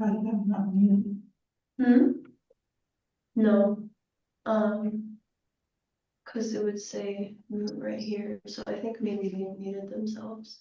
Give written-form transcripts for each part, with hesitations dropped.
I have not muted. No, because it would say right here, so I think maybe they muted themselves.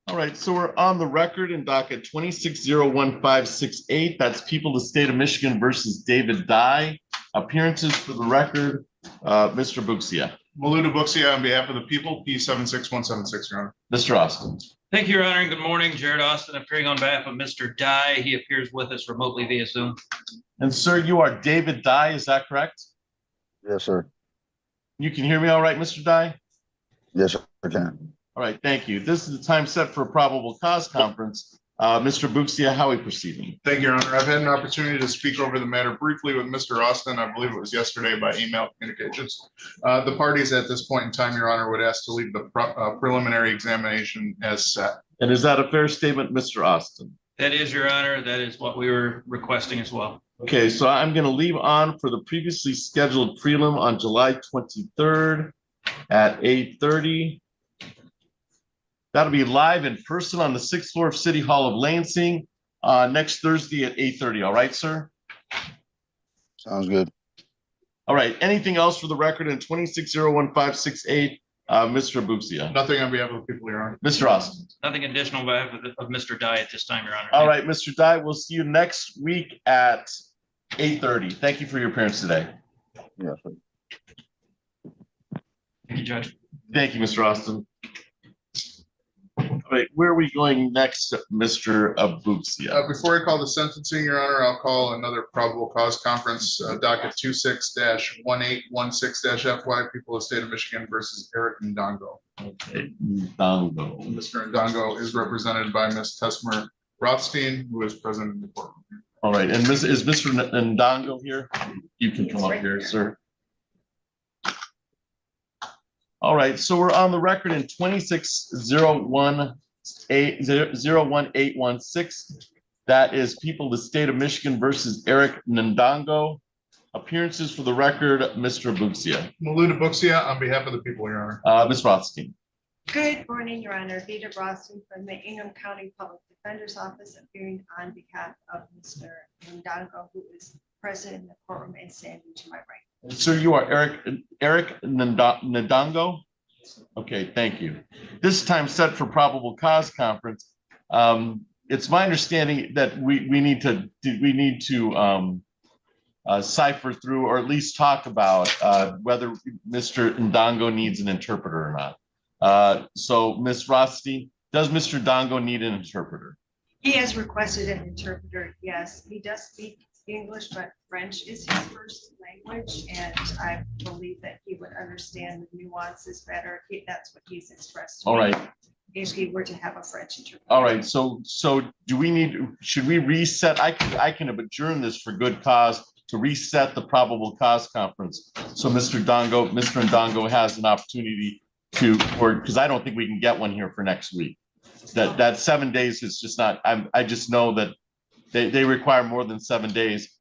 All right, so we're on the record in docket 26-01568. That's People of the State of Michigan versus David Dye. Appearances for the record, Mr. Buxia. Maluda Buxia on behalf of the people, P76176, Your Honor. Mr. Austin. Thank you, Your Honor, and good morning. Jared Austin appearing on behalf of Mr. Dye. He appears with us remotely via Zoom. And sir, you are David Dye, is that correct? Yes, sir. You can hear me all right, Mr. Dye? Yes, I can. All right, thank you. This is the time set for a probable cause conference. Mr. Buxia, how are we proceeding? Thank you, Your Honor. I've had an opportunity to speak over the matter briefly with Mr. Austin. I believe it was yesterday by email communications. The parties at this point in time, Your Honor, would ask to leave the preliminary examination as set. And is that a fair statement, Mr. Austin? That is, Your Honor. That is what we were requesting as well. Okay, so I'm going to leave on for the previously scheduled prelim on July 23rd at 8:30. That'll be live in person on the 6th floor of City Hall of Lansing next Thursday at 8:30. All right, sir? Sounds good. All right. Anything else for the record in 26-01568, Mr. Buxia? Nothing on behalf of the people, Your Honor. Mr. Austin? Nothing additional on behalf of Mr. Dye at this time, Your Honor. All right, Mr. Dye, we'll see you next week at 8:30. Thank you for your appearance today. Yes, sir. Thank you, Judge. Thank you, Mr. Austin. All right, where are we going next, Mr. Buxia? Before I call the sentencing, Your Honor, I'll call another probable cause conference, docket 26-1816-FY, People of the State of Michigan versus Eric Ndongo. Okay, Ndongo. Mr. Ndongo is represented by Ms. Tesmer Rothstein, who is present in the courtroom. All right, and is Mr. Ndongo here? You can come up here, sir. All right, so we're on the record in 26-01816. That is People of the State of Michigan versus Eric Ndongo. Appearances for the record, Mr. Buxia. Maluda Buxia on behalf of the people, Your Honor. Ms. Rothstein. Good morning, Your Honor. Vita Broston from the Ingham County Public Defender's Office, appearing on behalf of Mr. Ndongo, who is present in the courtroom and standing to my right. Sir, you are Eric Ndongo? Okay, thank you. This time set for probable cause conference. It's my understanding that we need to cipher through, or at least talk about whether Mr. Ndongo needs an interpreter or not. So, Ms. Rothstein, does Mr. Ndongo need an interpreter? He has requested an interpreter, yes. He does speak English, but French is his first language, and I believe that he would understand the nuances better. That's what he's expressed to me. All right. If he were to have a French interpreter. All right, so should we reset? I can adjourn this for good cause to reset the probable cause conference. So Mr. Ndongo has an opportunity because I don't think we can get one here for next week. That 7 days is just not, I just know that they require more than 7 days.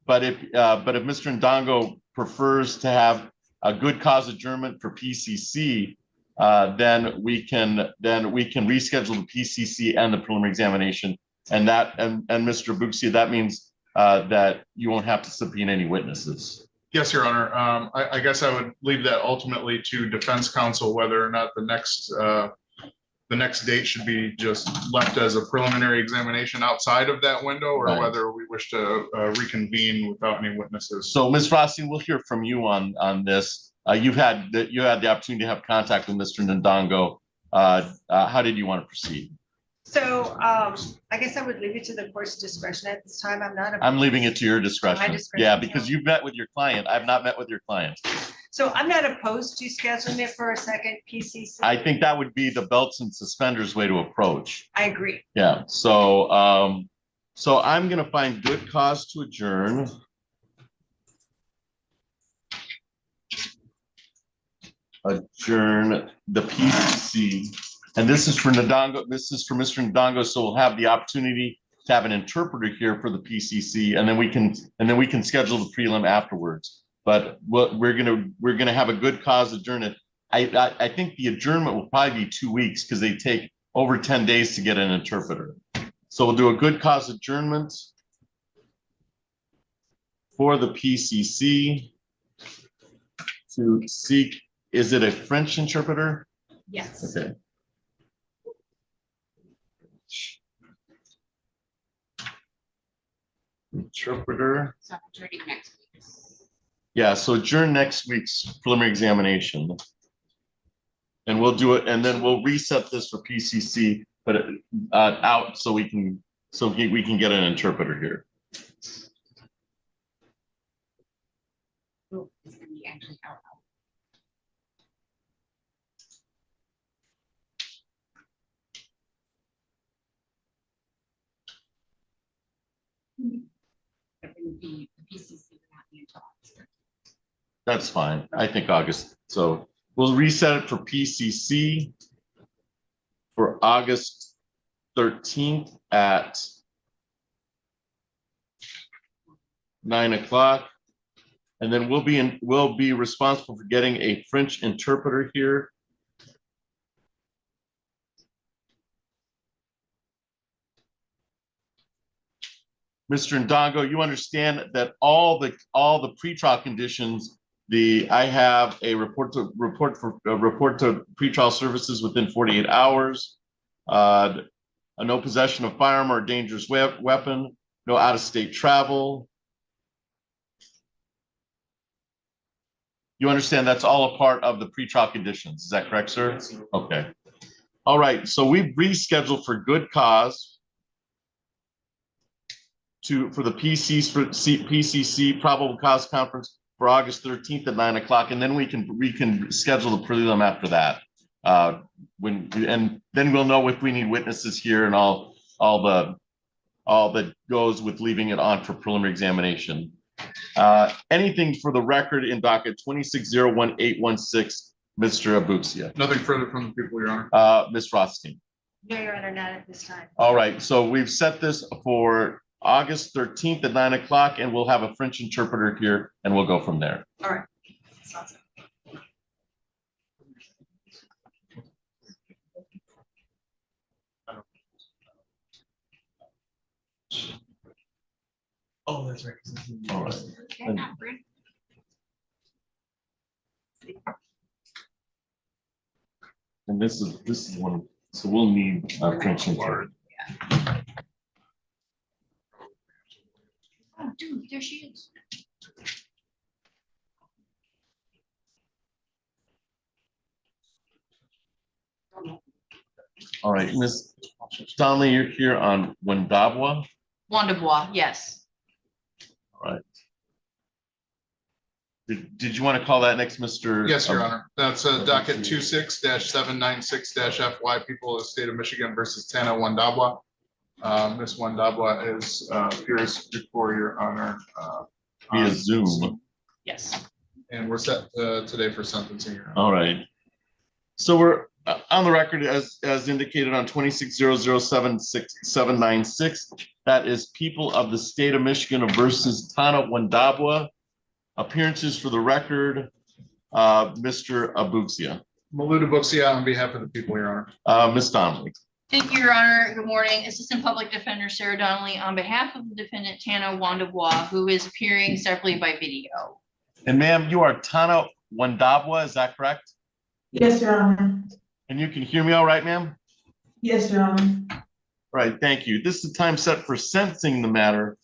But if Mr. Ndongo prefers to have a good cause adjournment for PCC, then we can reschedule the PCC and the preliminary examination. And Mr. Buxia, that means that you won't have to subpoena any witnesses. Yes, Your Honor. I guess I would leave that ultimately to defense counsel, whether or not the next date should be just left as a preliminary examination outside of that window, or Right. whether we wish to reconvene without any witnesses. So Ms. Rothstein, we'll hear from you on this. You had the opportunity to have contact with Mr. Ndongo. How did you want to proceed? So I guess I would leave it to the court's discretion at this time. I'm leaving it to your discretion. My discretion, Yeah, because you've met with your client. I've not met with your client. So I'm not opposed to scheduling it for a second PCC. I think that would be the belts and suspenders way to approach. I agree. Yeah, so I'm gonna find good cause to adjourn. Adjourn the PCC And this is for Ndongo, this is for Mr. Ndongo, so we'll have the opportunity to have an interpreter here for the PCC, and then we can schedule the prelim afterwards. But we're gonna have a good cause adjournment. I think the adjournment will probably be 2 weeks because they take over 10 days to get an interpreter. So we'll do a good cause adjournment for the PCC to seek, is it a French interpreter? Yes. Okay. Interpreter. So adjourning next week. Yeah, so adjourn next week's preliminary examination. And we'll do it, and then we'll reset this for PCC, but out so we can get an interpreter here. Oh, it's gonna be actually out. It wouldn't be, the PCC would not be until August. That's fine. I think August. So we'll reset it for PCC for August 13th at 9 o'clock. And then we'll be responsible for getting a French interpreter here. Mr. Ndongo, you understand that all the pretrial conditions, I have a report to pretrial services within 48 hours. No possession of firearm or dangerous weapon, no out-of-state travel. You understand that's all a part of the pretrial conditions. Is that correct, sir? Okay. All right. So we've rescheduled for good cause for the PCC probable cause conference for August 13th at 9 o'clock, and then we can schedule the prelim after that. And then we'll know if we need witnesses here and all that goes with leaving it on for preliminary examination. Anything for the record in docket 26-01816, Mr. Abuxia. Nothing further from the people, Your Honor. Ms. Rothstein. No, Your Honor, not at this time. All right, so we've set this for August 13th at 9 o'clock, and we'll have a French interpreter here, and we'll go from there. All right. Sounds good. Oh, that's right. All right. Okay, not Brent. And this is one, so we'll need a French interpreter. Oh, dude, there she is. All right, Ms. Donnelly, you're here on Wendabwa. Wandebois, yes. All right. Did you want to call that next, Mr.? Yes, Your Honor. That's docket 26-796-FY, people of the state of Michigan versus Tana Wandabwa. Ms. Wandabwa appears before Your Honor. Via on Zoom. Yes. And we're set today for sentencing. Your Honor. All right. So we're on the record as indicated on 26-0076796. That is people of the state of Michigan versus Tana Wandabwa. Appearances for the record, Mr. Abuxia. Maluda Buxia on behalf of the people, Your Honor. Ms. Donnelly. Thank you, Your Honor. Good morning. Assistant Public Defender Sarah Donnelly on behalf of the defendant Tana Wandebois, who is appearing separately by video. And ma'am, you are Tana Wandabwa, is that correct? Yes, Your Honor. And you can hear me all right, ma'am? Yes, Your Honor. All right, thank you. This is the time set for sentencing the matter.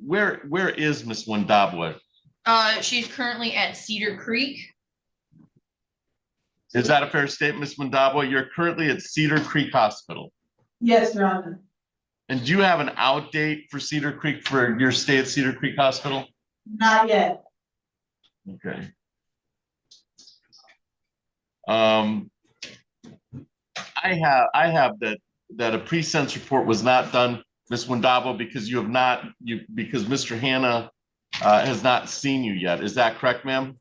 Where is Ms. Wandabwa? She's currently at Cedar Creek. Is that a fair statement, Ms. Wandabwa? You're currently at Cedar Creek Hospital. Yes, Your Honor. And do you have an out date for Cedar Creek for your stay at Cedar Creek Hospital? Not yet. Okay. I have that a pre-sentence report was not done, Ms. Wandabwa, because because Mr. Hanna has not seen you yet. Is that correct, ma'am?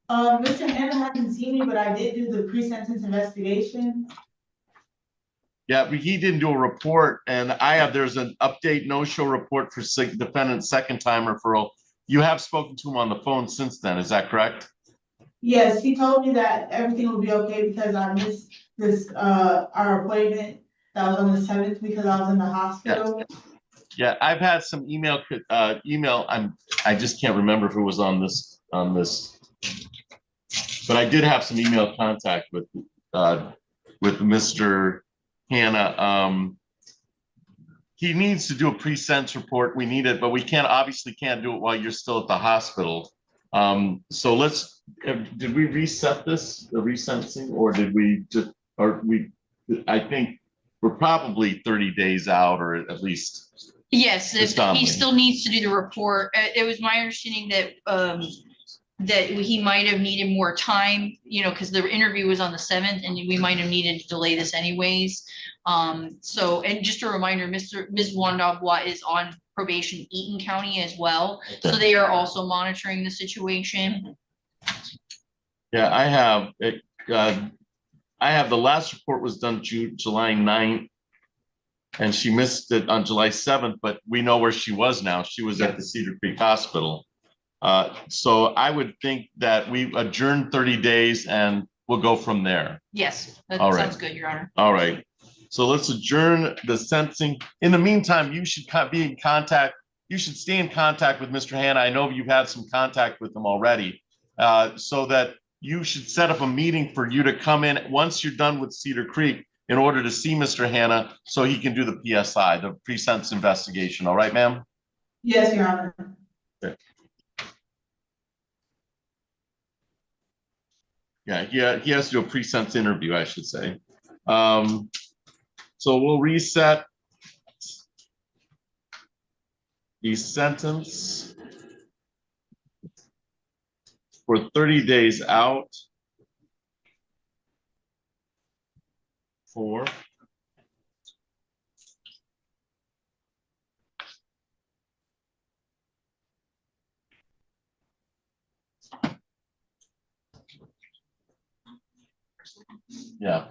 Mr. Hannah hasn't seen me, but I did do the pre-sentence investigation. Yeah, but he didn't do a report, and there's an update no-show report for defendant's second time referral. You have spoken to him on the phone since then, is that correct? Yes, he told me that everything will be okay because I missed this, our appointment that was on the 7th because I was in the hospital. Yeah, I've had some email, I just can't remember if it was on this. But I did have some email contact with Mr. Hannah. He needs to do a pre-sentence report. We need it, but we obviously can't do it while you're still at the hospital. So did we reset this, the resentencing, or did we just, I think we're probably 30 days out, or at least. Yes, Ms. he Donnelly. still needs to do the report. It was my understanding that that he might have needed more time, because the interview was on the 7th and we might have needed to delay this anyways. So, and just a reminder, Ms. Wandabwa is on probation Eaton County as well. So they are also monitoring the situation. Yeah, I have the last report was done July 9th. And she missed it on July 7th, but we know where she was now. She was at the Cedar Creek Hospital. So I would think that we adjourn 30 days and we'll go from there. Yes, that All right. sounds good, Your Honor. All right. So let's adjourn the sentencing. In the meantime, you should be in contact. You should stay in contact with Mr. Hannah. I know you've had some contact with him already, so that you should set up a meeting for you to come in once you're done with Cedar Creek in order to see Mr. Hannah so he can do the PSI, the pre-sentence investigation. All right, ma'am? Yes, Your Honor. Okay. Yeah, he has to do a pre-sentence interview, I should say. So we'll reset the sentence for 30 days out for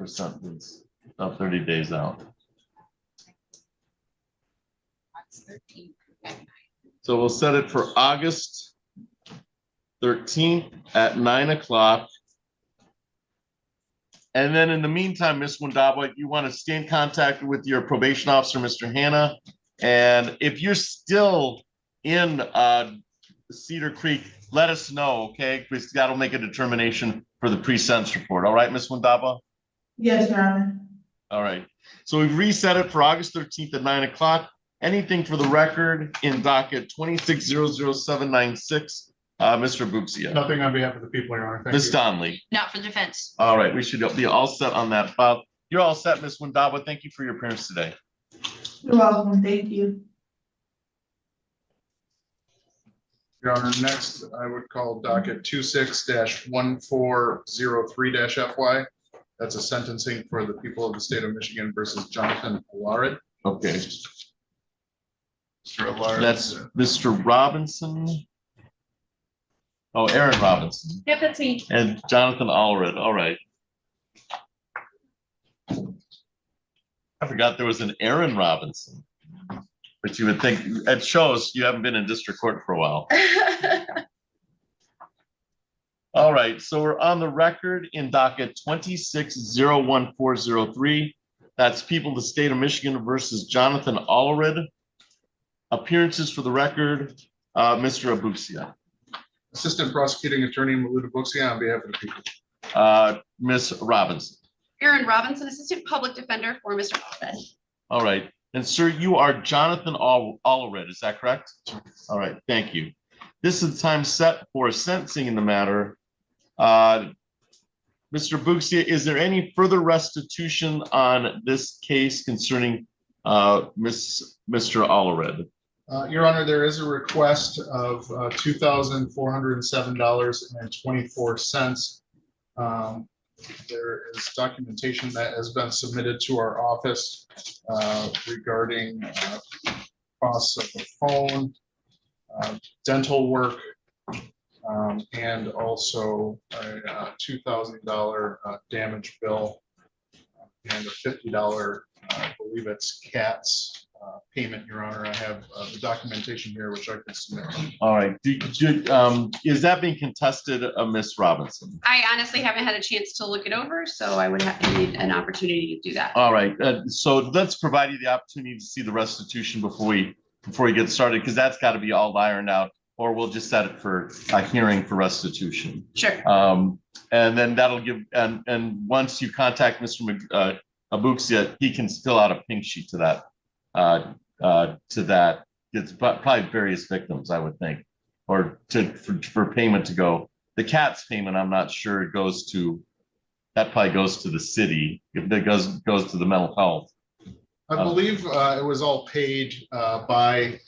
sentence of 30 days out. So we'll set it for August 13th at 9 o'clock. And then in the meantime, Ms. Wandabwa, you want to stay in contact with your probation officer, Mr. Hannah. And if you're still in Cedar Creek, let us know, okay? Because that'll make a determination for the pre-sentence report. All right, Ms. Wandabwa? Yes, Your Honor. All right. So we've reset it for August 13th at 9 o'clock. Anything for the record in docket 2600796, Mr. Buxia. Nothing on behalf of the people, Your Honor. Thank Ms. you. Donnelly. Not for defense. All right, we should be all set on that file. You're all set, Ms. Wandabwa. Thank you for your appearance today. You're welcome. Thank you. Your Honor, next I would call docket 26-1403-FY. That's a sentencing for the people of the state of Michigan versus Jonathan Alarid. Okay, Mr. Alarid. that's Mr. Robinson. Oh, Aaron Robinson. Yep, that's me. And Jonathan Allred. All right. I forgot there was an Aaron Robinson. But you would think, it shows you haven't been in district court for a while. All right, so we're on the record in docket 26-01403. That's people of the state of Michigan versus Jonathan Allred. Appearances for the record, Mr. Abusia. Assistant Prosecuting Attorney Maluda Buxia on behalf of the people. Ms. Robinson. Erin Robinson, Assistant Public Defender for Mr. Allred. All right, and sir, you are Jonathan Allred, is that correct? All right, thank you. This is the time set for sentencing in the matter. Mr. Buxia, is there any further restitution on this case concerning Mr. Allred? Your Honor, there is a request of $2,407.24. There is documentation that has been submitted to our office regarding costs of the phone, dental work, And also a $2,000 damage bill and a $50, I believe it's CATS payment, Your Honor. I have the documentation here, which I can submit. All right. Is that being contested, Ms. Robinson? I honestly haven't had a chance to look it over, so I would have to need an opportunity to do that. All right. So let's provide you the opportunity to see the restitution before we get started, because that's got to be all ironed out, or we'll just set it for a hearing for restitution. Sure. And then that'll give, and once you contact Mr. Abuxia, he can fill out a pink sheet to that. It's probably various victims, I would think, or for payment to go. The CATS payment, I'm not sure it goes to, that probably goes to the city. If that goes to the mental health. I believe it was all paid by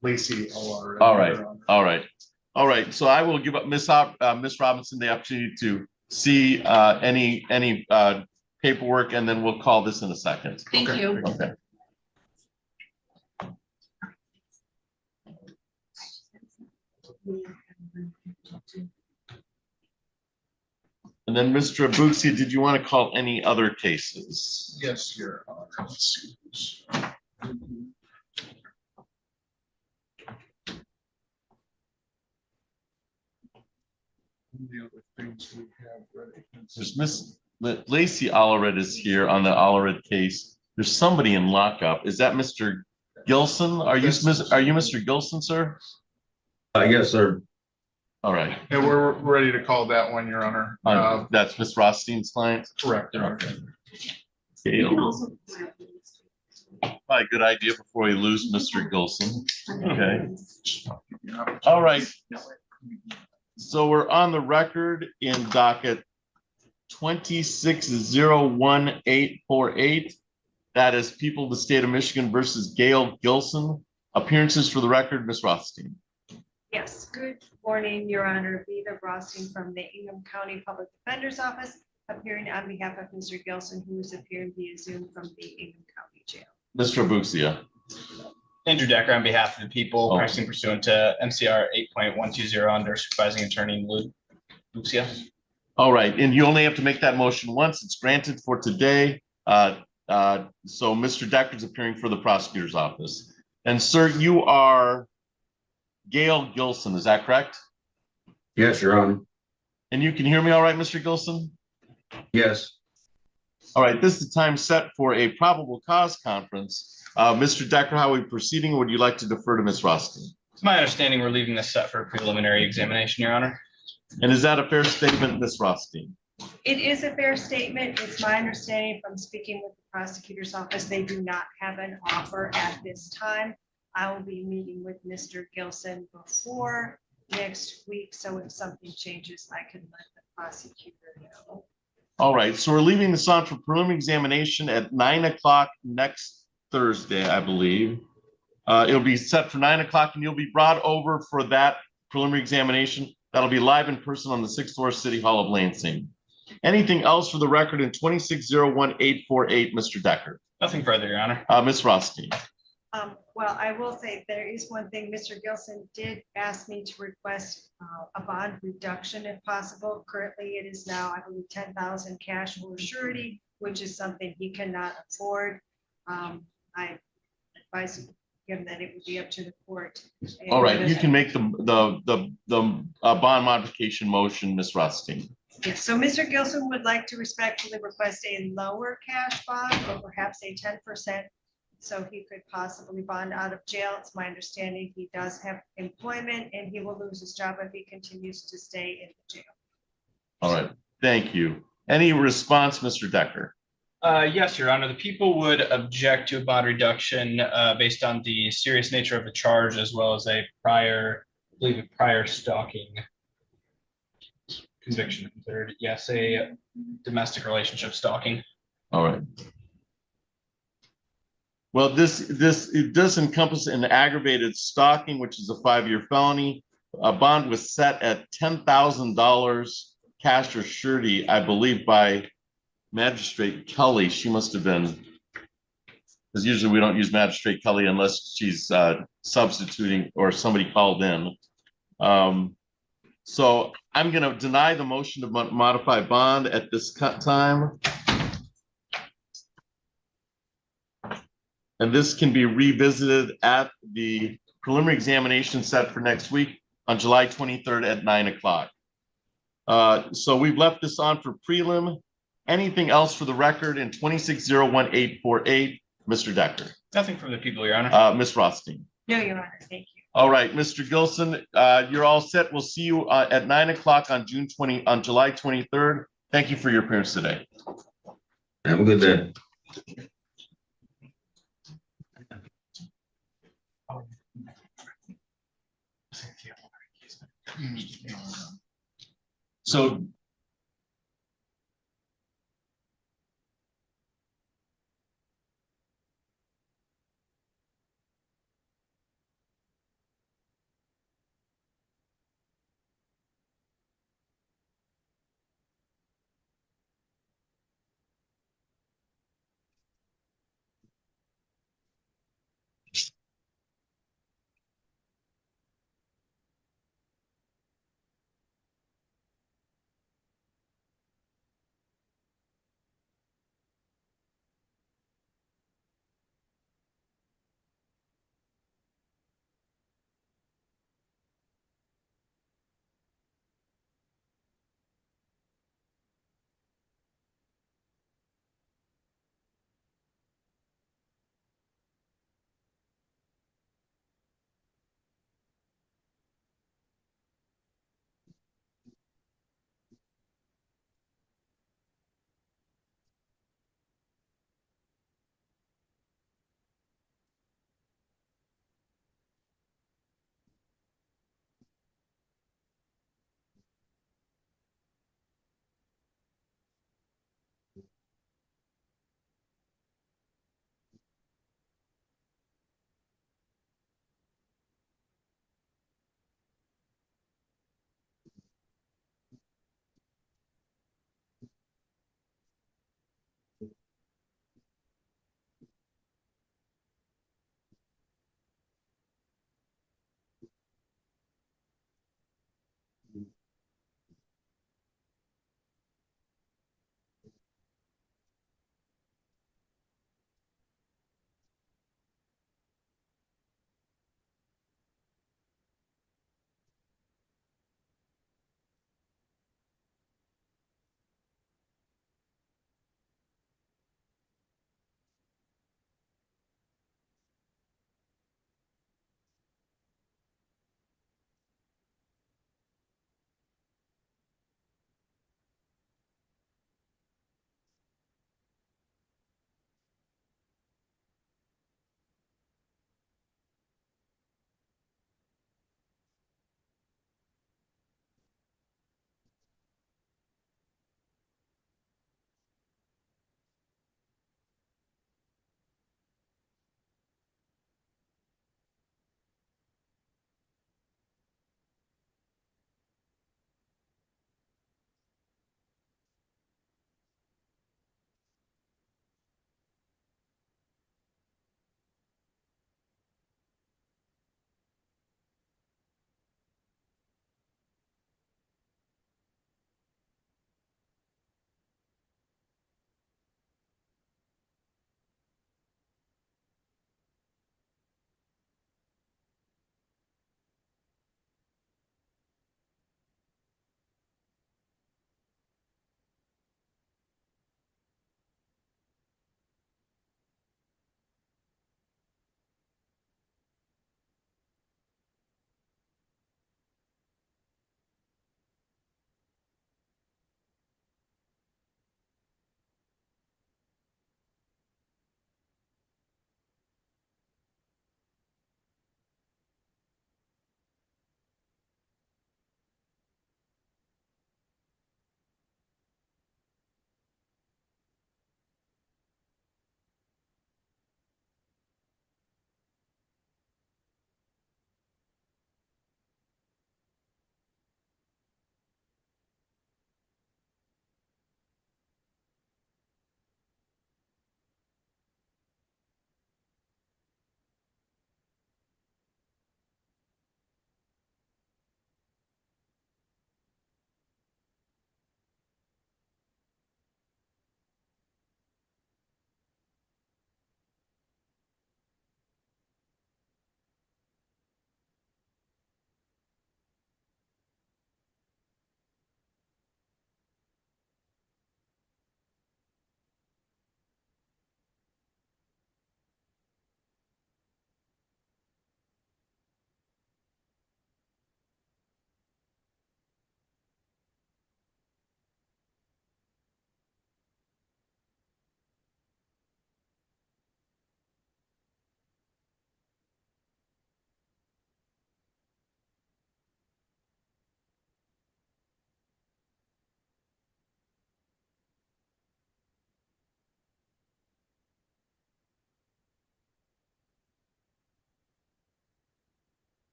Lacey already. All right. So I will give up Miss Robinson the opportunity to see any paperwork, and then we'll call this in a second. Thank you. Okay. And then Mr. Abuxia, did you want to call any other cases? Yes, Your Honor. Let's see. The other things we have ready. There's Miss Lacey Allred is here on the Allred case. There's somebody in lockup. Is that Mr. Gilson? Are you Mr. Gilson, sir? Yes, sir. All right. And we're ready to call that one, Your Honor. That's Miss Rothstein's client? Correct, Your Honor. Okay. Probably a good idea before we lose Mr. Gilson. Okay. All right. So we're on the record in docket 26-01848. That is People of the State of Michigan versus Gail Gilson. Appearances for the record, Ms. Rothstein. Yes, good morning, Your Honor. Vita Rothstein from the Ingham County Public Defender's Office, appearing on behalf of Mr. Gilson, who is appearing via Zoom from the Ingham County Jail. Mr. Abuxia. Andrew Decker on behalf of the people, Oh. practicing pursuant to MCR 8.120 under supervising attorney Lou Lucia. All right, and you only have to make that motion once. It's granted for today. So Mr. Decker's appearing for the prosecutor's office. And sir, you are Gail Gilson, is that correct? Yes, Your Honor. And you can hear me all right, Mr. Gilson? Yes. All right, this is the time set for a probable cause conference. Mr. Decker, how are we proceeding? Would you like to defer to Ms. Rothstein? It's my understanding we're leaving this set for a preliminary examination, Your Honor. And is that a fair statement, Ms. Rothstein? It is a fair statement. It's my understanding from speaking with the prosecutor's office, they do not have an offer at this time. I will be meeting with Mr. Gilson before next week, so if something changes, I can let the prosecutor know. All right, so we're leaving this on for preliminary examination at 9 o'clock next Thursday, I believe. It'll be set for 9 o'clock, and you'll be brought over for that preliminary examination. That'll be live in person on the 6th floor, City Hall of Lansing. Anything else for the record in 26-01848, Mr. Decker? Nothing further, Your Honor. Ms. Rothstein. Well, I will say there is one thing. Mr. Gilson did ask me to request a bond reduction if possible. Currently, it is now, I believe, 10,000 cash or surety, which is something he cannot afford. I advise him that it would be up to the court. All right, you can make the bond modification motion, Ms. Rothstein. Yes, so Mr. Gilson would like to respectfully request a lower cash bond, or perhaps a 10%. So he could possibly bond out of jail. It's my understanding he does have employment and he will lose his job if he continues to stay in the jail. All right, thank you. Any response, Mr. Decker? Yes, Your Honor. The people would object to a bond reduction based on the serious nature of the charge, as well as a prior stalking conviction considered. Yes, a domestic relationship stalking. All right. Well, it does encompass an aggravated stalking, which is a 5-year felony. A bond was set at $10,000 cash or surety, I believe, by Magistrate Kelly. She must have been, because usually we don't use Magistrate Kelly unless she's substituting or somebody called in. So I'm gonna deny the motion to modify bond at this time. And this can be revisited at the preliminary examination set for next week on July 23rd at 9 o'clock. So we've left this on for prelim. Anything else for the record in 2601-848, Mr. Decker? Nothing from the people, Your Honor. Ms. Rothstein? No, Your Honor, thank you. All right, Mr. Gilson, you're all set. We'll see you at 9 o'clock on July 23rd. Thank you for your appearance today. Have a good day. So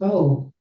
Oh.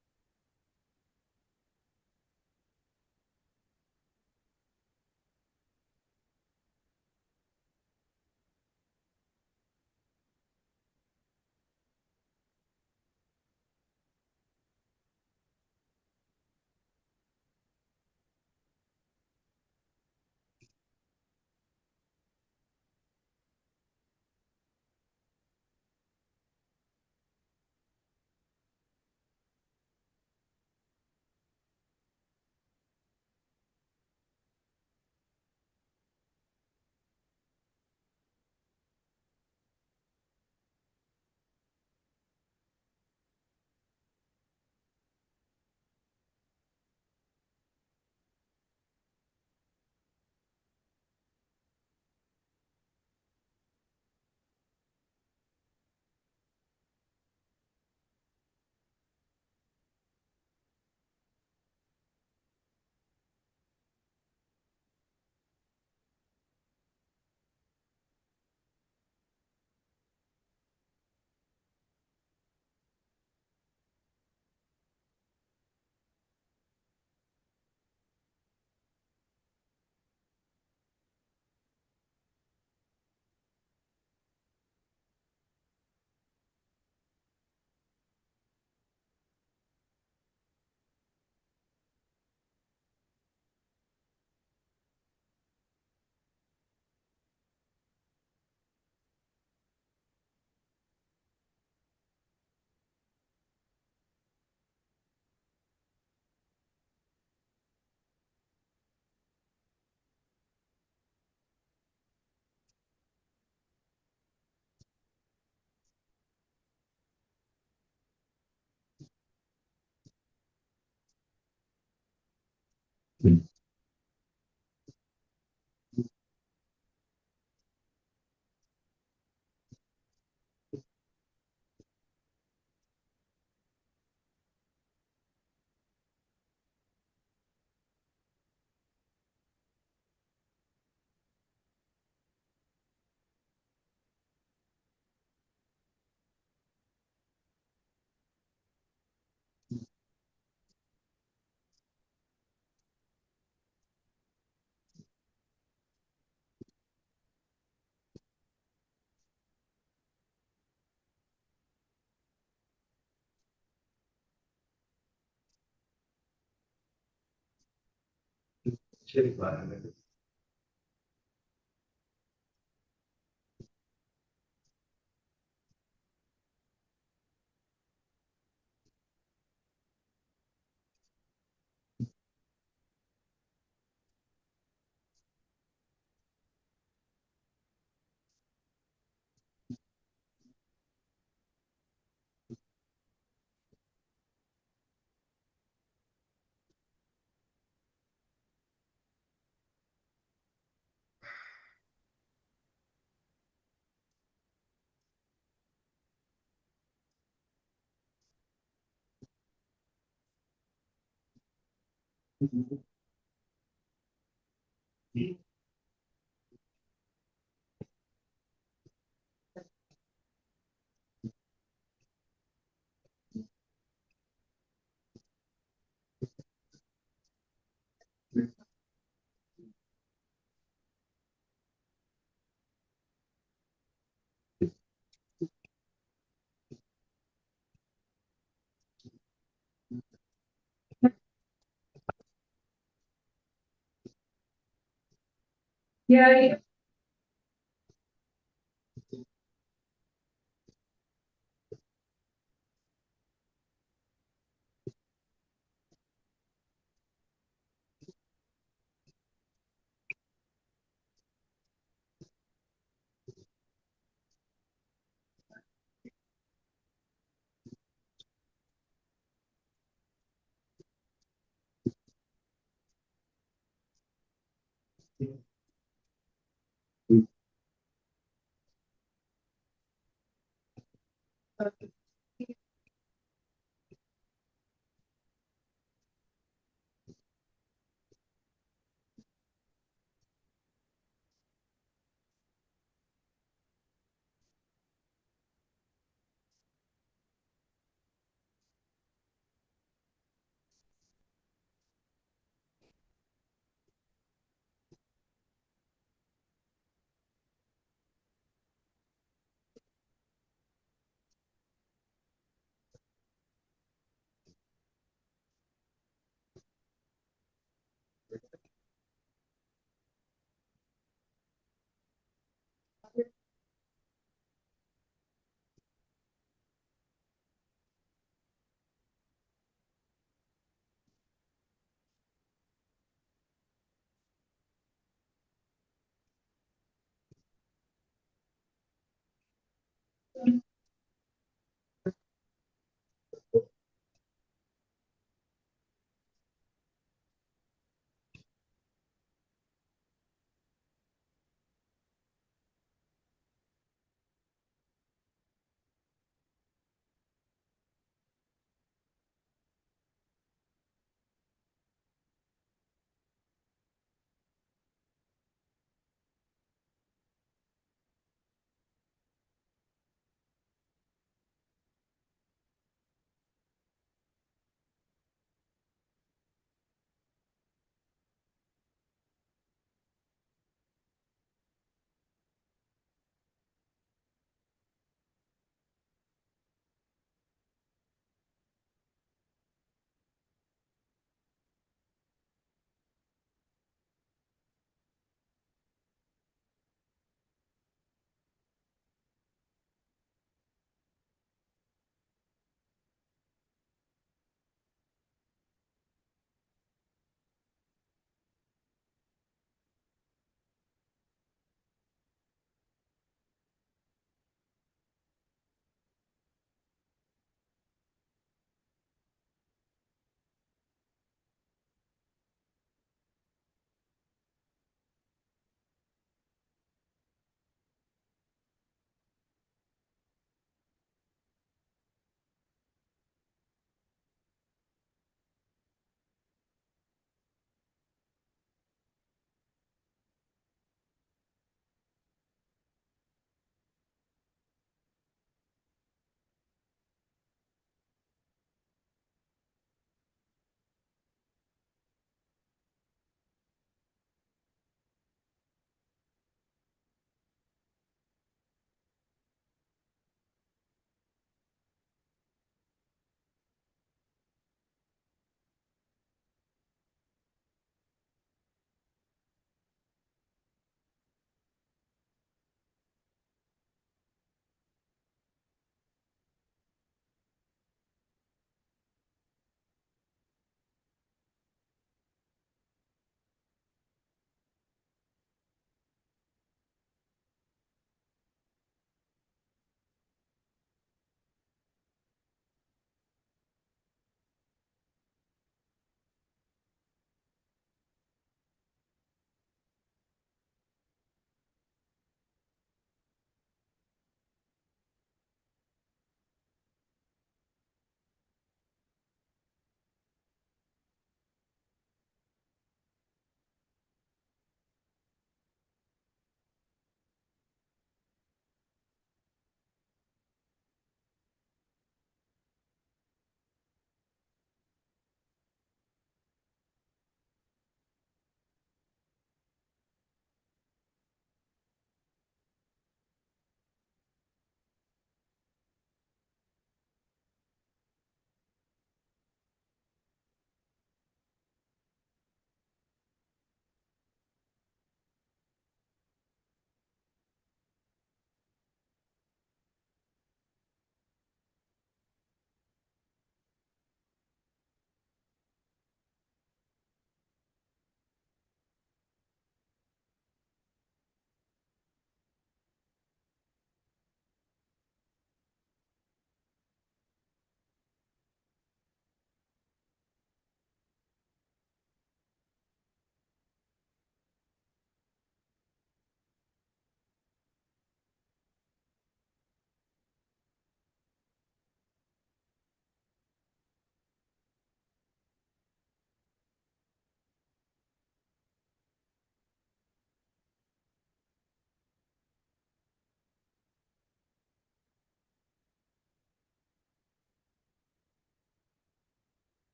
Yeah.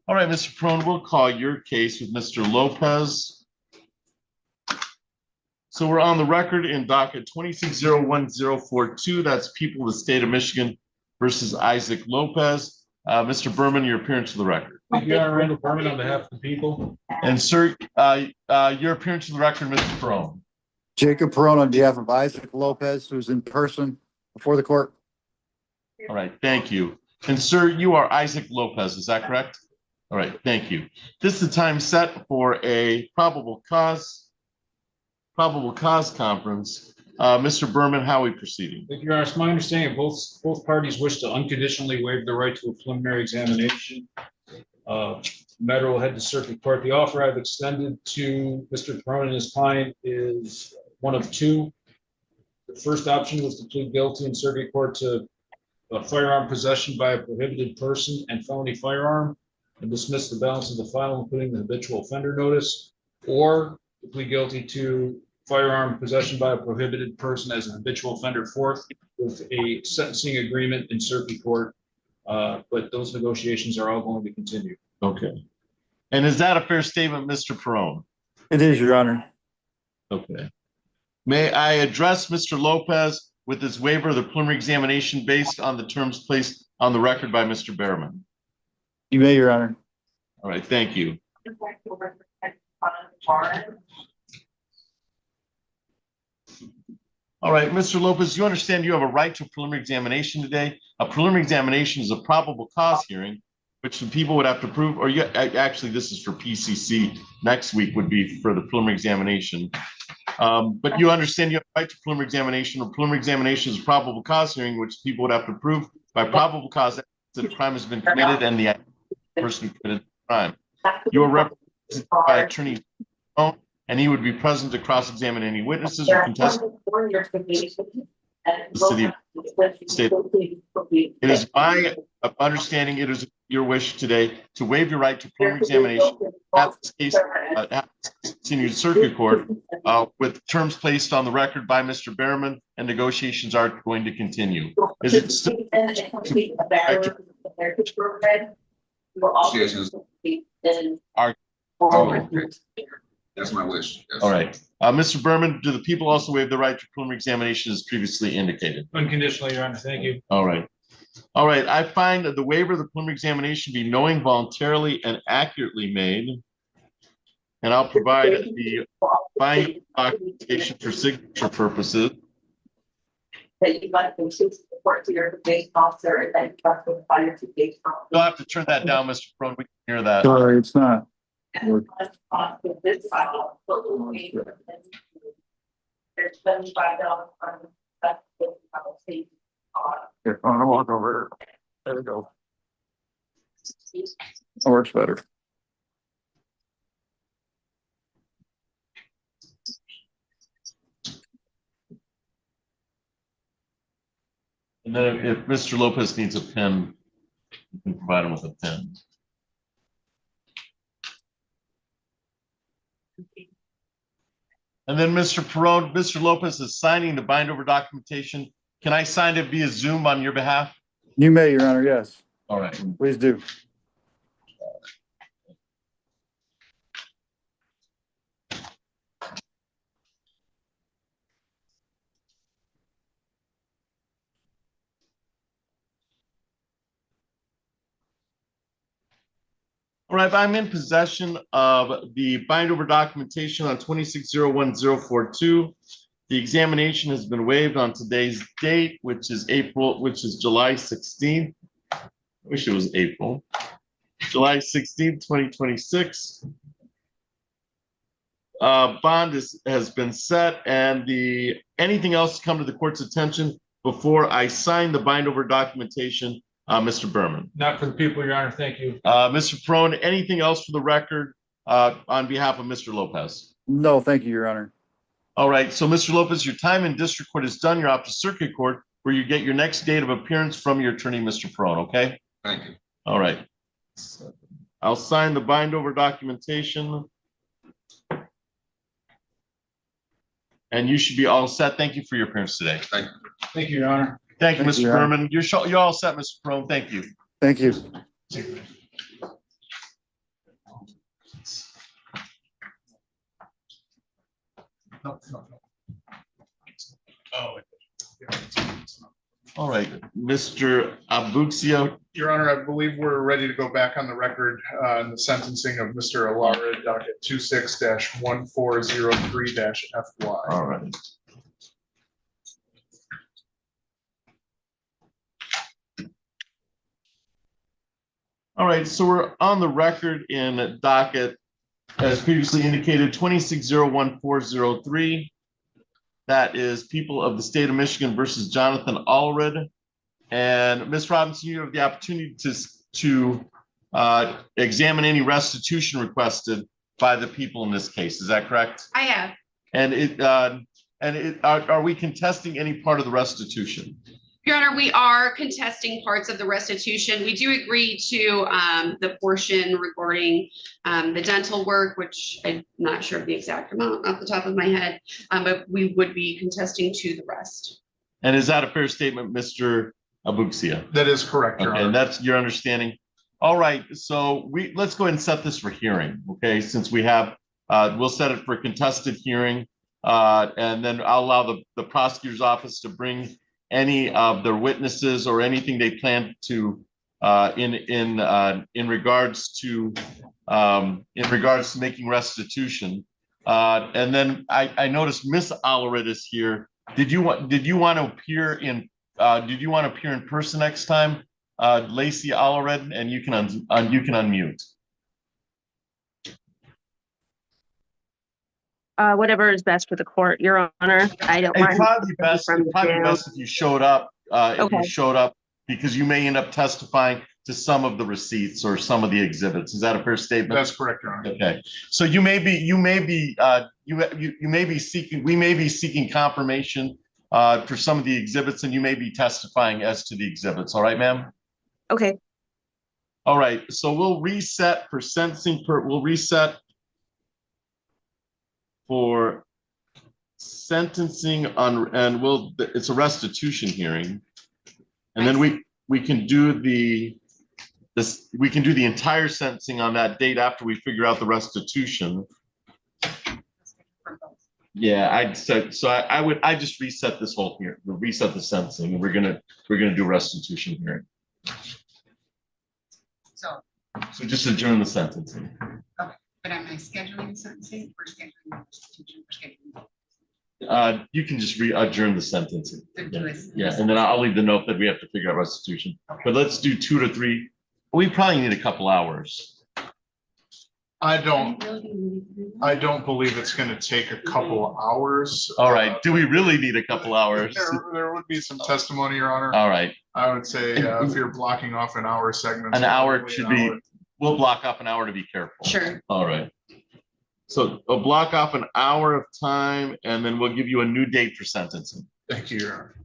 All right, Mr. Perone, we'll call your case with Mr. Lopez. So we're on the record in docket 26-01042. That's People of the State of Michigan versus Isaac Lopez. Mr. Berman, your appearance to the record. Thank you, Honor. Randall Berman on behalf of the people. And sir, your appearance to the record, Mr. Perone. Jacob Perone on behalf of Isaac Lopez, who's in person before the court. All right, thank you. And sir, you are Isaac Lopez, is that correct? All right, thank you. This is the time set for a probable cause conference. Mr. Berman, how are we proceeding? Thank you, Your Honor. It's my understanding both parties wish to unconditionally waive the right to a preliminary examination. Matter will head to circuit court. The offer I've extended to Mr. Perone and his client is one of two. The first option was to plead guilty in circuit court to a firearm possession by a prohibited person and felony firearm and dismiss the balance of the file, including the habitual offender notice, or to plead guilty to firearm possession by a prohibited person as an habitual offender fourth with a sentencing agreement in circuit court. But those negotiations are all going to continue. Okay. And is that a fair statement, Mr. Perone? It is, Your Honor. Okay. May I address Mr. Lopez with his waiver of the preliminary examination based on the terms placed on the record by Mr. Behrman? You may, Your Honor. All right, thank you. All right, Mr. Lopez, you understand you have a right to a preliminary examination today. A preliminary examination is a probable cause hearing, which the people would have to prove, or actually this is for PCC. Next week would be for the preliminary examination. But you understand you have a right to preliminary examination. A preliminary examination is a probable cause hearing, which people would have to prove by probable cause that the crime has been committed and the person who committed the crime. You are represented by Attorney Stone, and he would be present to cross-examine any witnesses or contest. It is my understanding, it is your wish today to waive your right to preliminary examination at this case, at continued circuit court, with terms placed on the record by Mr. Behrman, and negotiations are going to continue. Is it still? That's my wish. Yes. All right. Mr. Berman, do the people also waive the right to preliminary examination as previously indicated? Unconditionally, Your Honor. Thank you. All right. All right. I find that the waiver of the preliminary examination be knowing, voluntarily, and accurately made. And I'll provide the binding documentation for signature purposes. That you must include support to your probation officer and then you must require to take. You'll have to turn that down, Mr. Perone. We can hear that. Sorry, it's not. This file, there's $75 on that. Here, I'm gonna walk over. There we go. That works better. And then if Mr. Lopez needs a pen, you can provide him with a pen. And then Mr. Perone, Mr. Lopez is signing the bind over documentation. Can I sign it via Zoom on your behalf? You may, Your Honor, yes. All right. Please do. All right, I'm in possession of the bind over documentation on 26-01042. The examination has been waived on today's date, which is July 16th. I wish it was April. July 16th, 2026. Bond has been set, and anything else to come to the court's attention before I sign the bind over documentation, Mr. Berman? Not for the people, Your Honor. Thank you. Mr. Perone, anything else for the record on behalf of Mr. Lopez? No, thank you, Your Honor. All right, so Mr. Lopez, your time in district court is done. You're off to circuit court where you get your next date of appearance from your attorney, Mr. Perone, okay? Thank you. All right. I'll sign the bind over documentation. And you should be all set. Thank you for your appearance today. Thank you. Thank you, Your Honor. Thank you, Thank you, Mr. Your Honor. Berman. You're all set, Mr. Perone. Thank you. Thank you. Oh. All right, Mr. Abuxia, Your Honor, I believe we're ready to go back on the record in the sentencing of Mr. Alara, docket 26-1403-FY. all right. All right, so we're on the record in docket, as previously indicated, 26-01403. That is people of the state of Michigan versus Jonathan Allred. And Ms. Robinson, you have the opportunity to examine any restitution requested by the people in this case. Is that correct? I have. And are we contesting any part of the restitution? Your Honor, we are contesting parts of the restitution. We do agree to the portion regarding the dental work, which I'm not sure of the exact amount off the top of my head, but we would be contesting to the rest. And is that a fair statement, Mr. Abuxia? That is correct, Your Okay, Honor. and that's your understanding. All right, so let's go ahead and set this for hearing, okay? Since we have, we'll set it for a contested hearing, and then I'll allow the prosecutor's office to bring any of their witnesses or anything they plan to in regards to making restitution. And then I noticed Miss Allred is here. Did you want to appear in person next time, Lacey Allred? And you can unmute. Whatever is best for the court, Your Honor. I don't It's mind. probably best if you showed up. Okay. Because you may end up testifying to some of the receipts or some of the exhibits. Is that a fair statement? That's correct, Your Honor. Okay. So we may be seeking confirmation for some of the exhibits, and you may be testifying as to the exhibits. All right, ma'am? Okay. All right. So we'll reset for sentencing. We'll reset for sentencing on, and it's a restitution hearing. And then we can do the entire sentencing on that date after we figure out the restitution. Yeah, I just reset this whole here. We'll reset the sentencing, and we're gonna do restitution hearing. So, just adjourn the sentencing. okay, but am I scheduling the sentencing or scheduling the restitution or scheduling? You can just adjourn the sentencing. Yeah, yeah, and then I'll leave the note that we have to figure out restitution. Okay. But let's do 2 to 3. We probably need a couple hours. I don't believe it's going to take a couple of hours. All right. Do we really need a couple hours? There would be some testimony, Your Honor. All right. I would say if you're blocking off an hour segment. An hour should be, we'll block off an hour to be careful. Sure. All right. So we'll block off an hour of time, and then we'll give you a new date for sentencing. Thank you, Your Honor.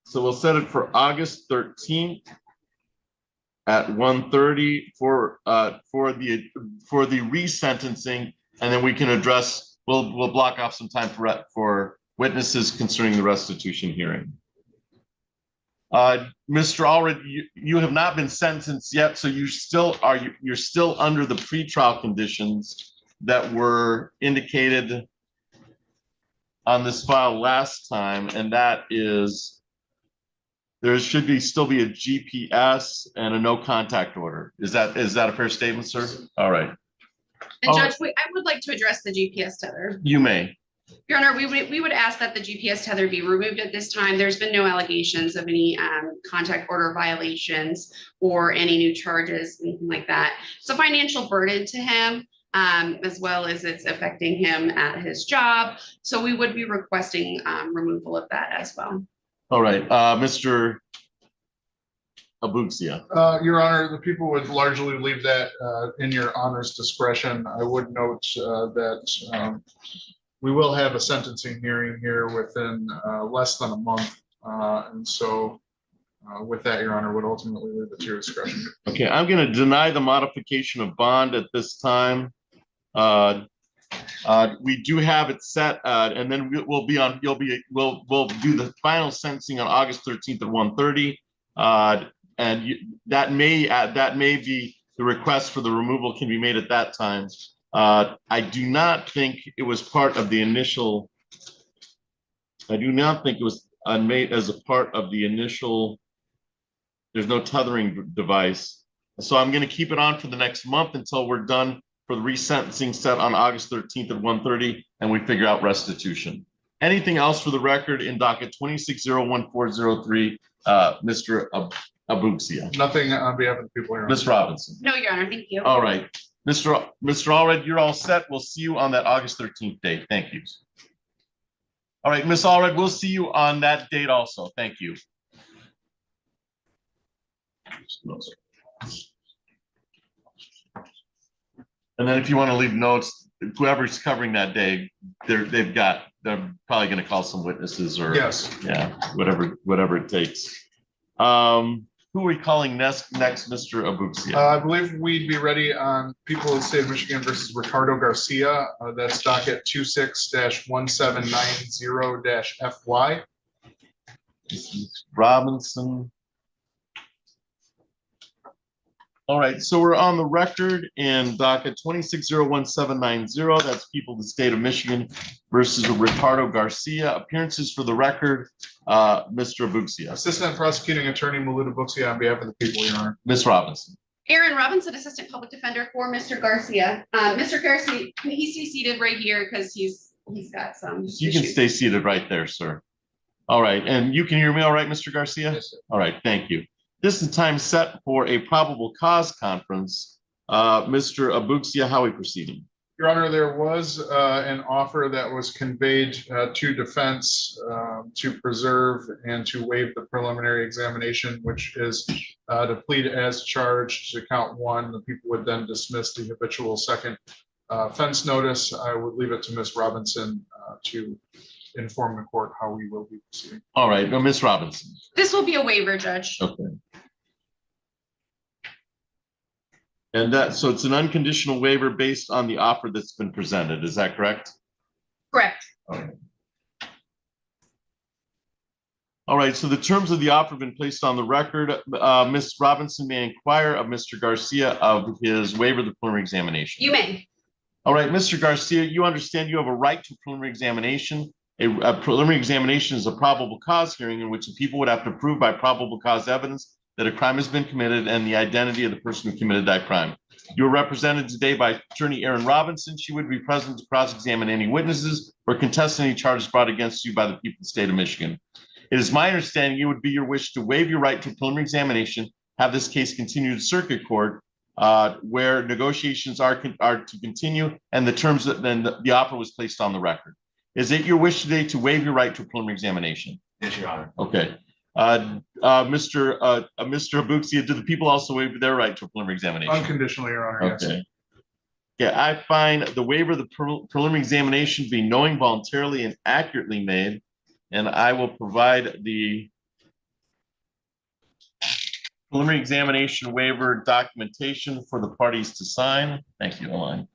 So we'll set it for August 13th at 1:30 for the resentencing, and then we can address. We'll block off some time for witnesses concerning the restitution hearing. Mr. Allred, you have not been sentenced yet, so you're still under the pretrial conditions that were indicated on this file last time, and that is there should still be a GPS and a no contact order. Is that a fair statement, sir? All right. And Judge, I would like to address the GPS tether. You may. Your Honor, we would ask that the GPS tether be removed at this time. There's been no allegations of any contact order violations or any new charges, anything like that. It's a financial burden to him, as well as it's affecting him at his job. So we would be requesting removal of that as well. All right, Mr. Abuxia. Your Honor, the people would largely leave that in your Honor's discretion. I would note that we will have a sentencing hearing here within less than a month. And so with that, Your Honor, would ultimately leave it to your discretion. Okay, I'm going to deny the modification of bond at this time. We do have it set, and then we'll do the final sentencing on August 13th at 1:30. And that may be the request for the removal can be made at that time. I do not think it was part of the initial. I do not think it was made as a part of the initial. There's no tethering device. So I'm going to keep it on for the next month until we're done for the resentencing set on August 13th at 1:30 and we figure out restitution. Anything else for the record in docket 26-01403, Mr. Abuxia? Nothing on behalf of the people here. Ms. Robinson. No, Your Honor, thank you. All right. Mr. Allred, you're all set. We'll see you on that August 13th date. Thank you. All right, Ms. Allred, we'll see you on that date also. Thank you. And then if you want to leave notes, whoever's covering that day, they're probably going to call some witnesses or Yes. Yeah, whatever it takes. Who are we calling next, Mr. Abuxia? I believe we'd be ready on people of the state of Michigan versus Ricardo Garcia. That's docket 26-1790-FY. Robinson. All right, so we're on the record in docket 26-01790. That's people of the state of Michigan versus Ricardo Garcia. Appearances for the record, Mr. Abuxia. Assistant Prosecuting Attorney Maluda Abuxia on behalf of the people, Your Honor. Ms. Robinson. Aaron Robinson, Assistant Public Defender for Mr. Garcia. Mr. Garcia, can he stay seated right here because he's got some You can stay seated right there, sir. All right, and you can hear me all right, Mr. Garcia? Yes, sir. All right, thank you. This is time set for a probable cause conference. Mr. Abuxia, how are we proceeding? Your Honor, there was an offer that was conveyed to defense to preserve and to waive the preliminary examination, which is to plead as charged to count one. The people would then dismiss the habitual second offense notice. I would leave it to Ms. Robinson to inform the court how we will be proceeding. All right, no, Ms. Robinson. This will be a waiver, Judge. Okay. And so it's an unconditional waiver based on the offer that's been presented. Is that correct? Correct. Okay. All right, so the terms of the offer have been placed on the record. Ms. Robinson may inquire of Mr. Garcia of his waiver of the preliminary examination. You may. All right, Mr. Garcia, you understand you have a right to preliminary examination. A preliminary examination is a probable cause hearing in which the people would have to prove by probable cause evidence that a crime has been committed and the identity of the person who committed that crime. You are represented today by Attorney Aaron Robinson. She would be present to cross-examine any witnesses or contest any charges brought against you by the people of the state of Michigan. It is my understanding it would be your wish to waive your right to a preliminary examination, have this case continue to circuit court, where negotiations are to continue and the terms that then the offer was placed on the record. Is it your wish today to waive your right to a preliminary examination? Yes, Your Honor. Okay. Mr. Abuxia, do the people also waive their right to a preliminary examination? Unconditionally, Your Honor. Yes. Okay. Yeah, I find the waiver of the preliminary examination be knowing, voluntarily, and accurately made, and I will provide the preliminary examination waiver documentation for the parties to sign. Thank you, Elaine.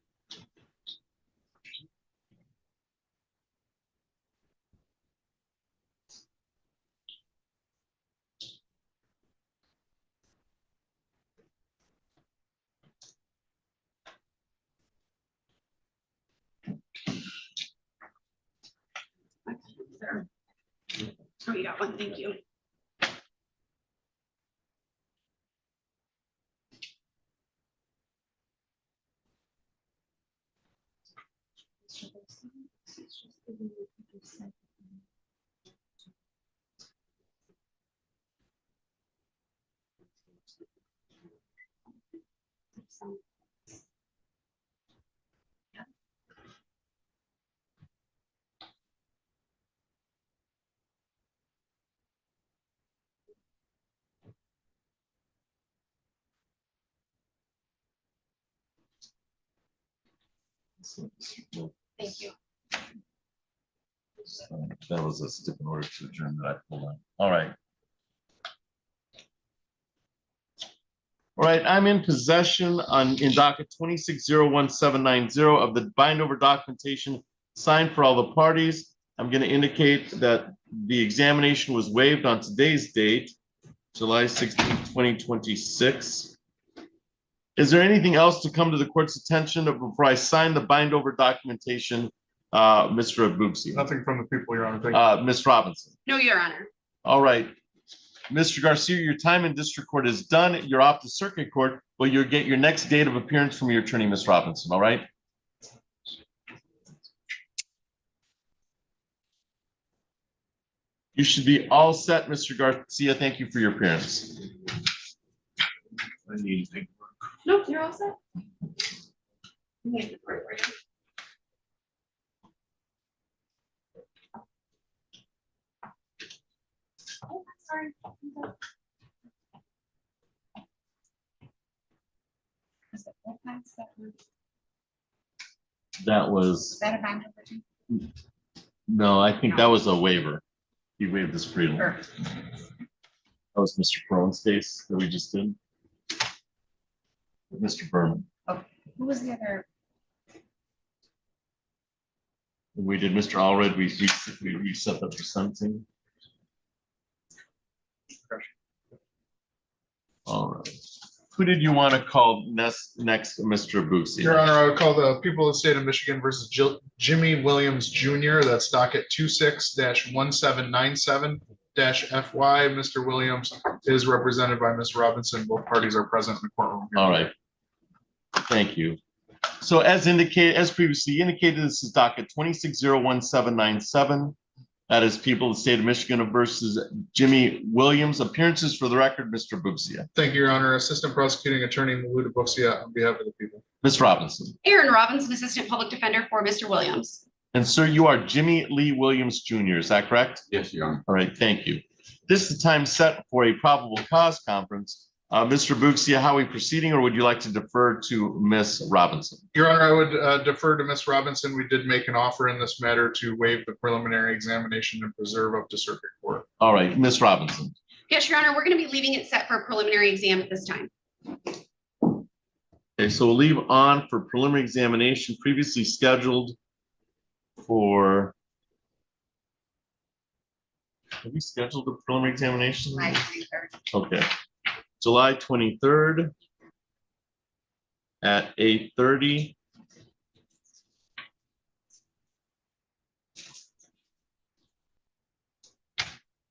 Oh, you got one. Thank you. Thank you. That was a stipend order to adjourn that I pulled on. All right. All right, I'm in possession in docket 26-01790 of the bind over documentation signed for all the parties. I'm going to indicate that the examination was waived on today's date, July 16, 2026. Is there anything else to come to the court's attention before I sign the bind over documentation? Mr. Abuksi. Nothing from the people, Your Honor. Thank you. Ms. Robinson. No, Your Honor. All right. Mr. Garcia, your time in district court is done. You're off to circuit court, but you'll get your next date of appearance from your attorney, Ms. Robinson, all right? You should be all set, Mr. Garcia. Thank you for your appearance. No, you're all set. Oh, sorry. That was, Is that a bind over too? no, I think that was a waiver. He waived this freedom. Or- That was Mr. Cronin's case that we just did. Mr. Berman. Okay, who was the other? We did Mr. Allred, we reset that for sentencing. All right. Who did you want to call next, Mr. Abuksi? Your Honor, I would call the people of the state of Michigan versus Jimmy Williams Jr. That's docket 26-1797-FY. Mr. Williams is represented by Ms. Robinson. Both parties are present in the courtroom. All right. Thank you. So as indicated, as previously indicated, this is docket 26-01797. That is people of the state of Michigan versus Jimmy Williams. Appearances for the record, Mr. Bubsia. Thank you, Your Honor. Assistant Prosecuting Attorney Maluda Bubsia on behalf of the people. Ms. Robinson. Aaron Robinson, Assistant Public Defender for Mr. Williams. And sir, you are Jimmy Lee Williams Jr., is that correct? Yes, Your Honor. All right, thank you. This is the time set for a probable cause conference. Mr. Bubsia, how are we proceeding, or would you like to defer to Ms. Robinson? Your Honor, I would defer to Ms. Robinson. We did make an offer in this matter to waive the preliminary examination and preserve up to circuit court. All right, Ms. Robinson. Yes, Your Honor, we're going to be leaving it set for a preliminary exam at this time. Okay, so we'll leave on for preliminary examination previously scheduled for. Have we scheduled the preliminary examination? July 23rd. Okay, July 23rd at 8:30.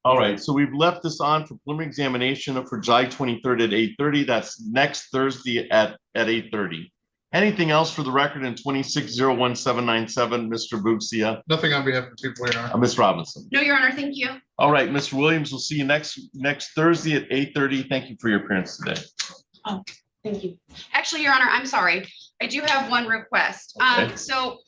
All right, so we've left this on for preliminary examination for July 23rd at 8:30. That's next Thursday at 8:30. Anything else for the record in 26-01797, Mr. Bubsia? Nothing on behalf of the people, Your Honor. Ms. Robinson. No, Your Honor, thank you. All right, Mr. Williams, we'll see you next Thursday at 8:30. Thank you for your appearance today. Oh, thank you. Actually, Your Honor, I'm sorry. I do have one request. Okay. So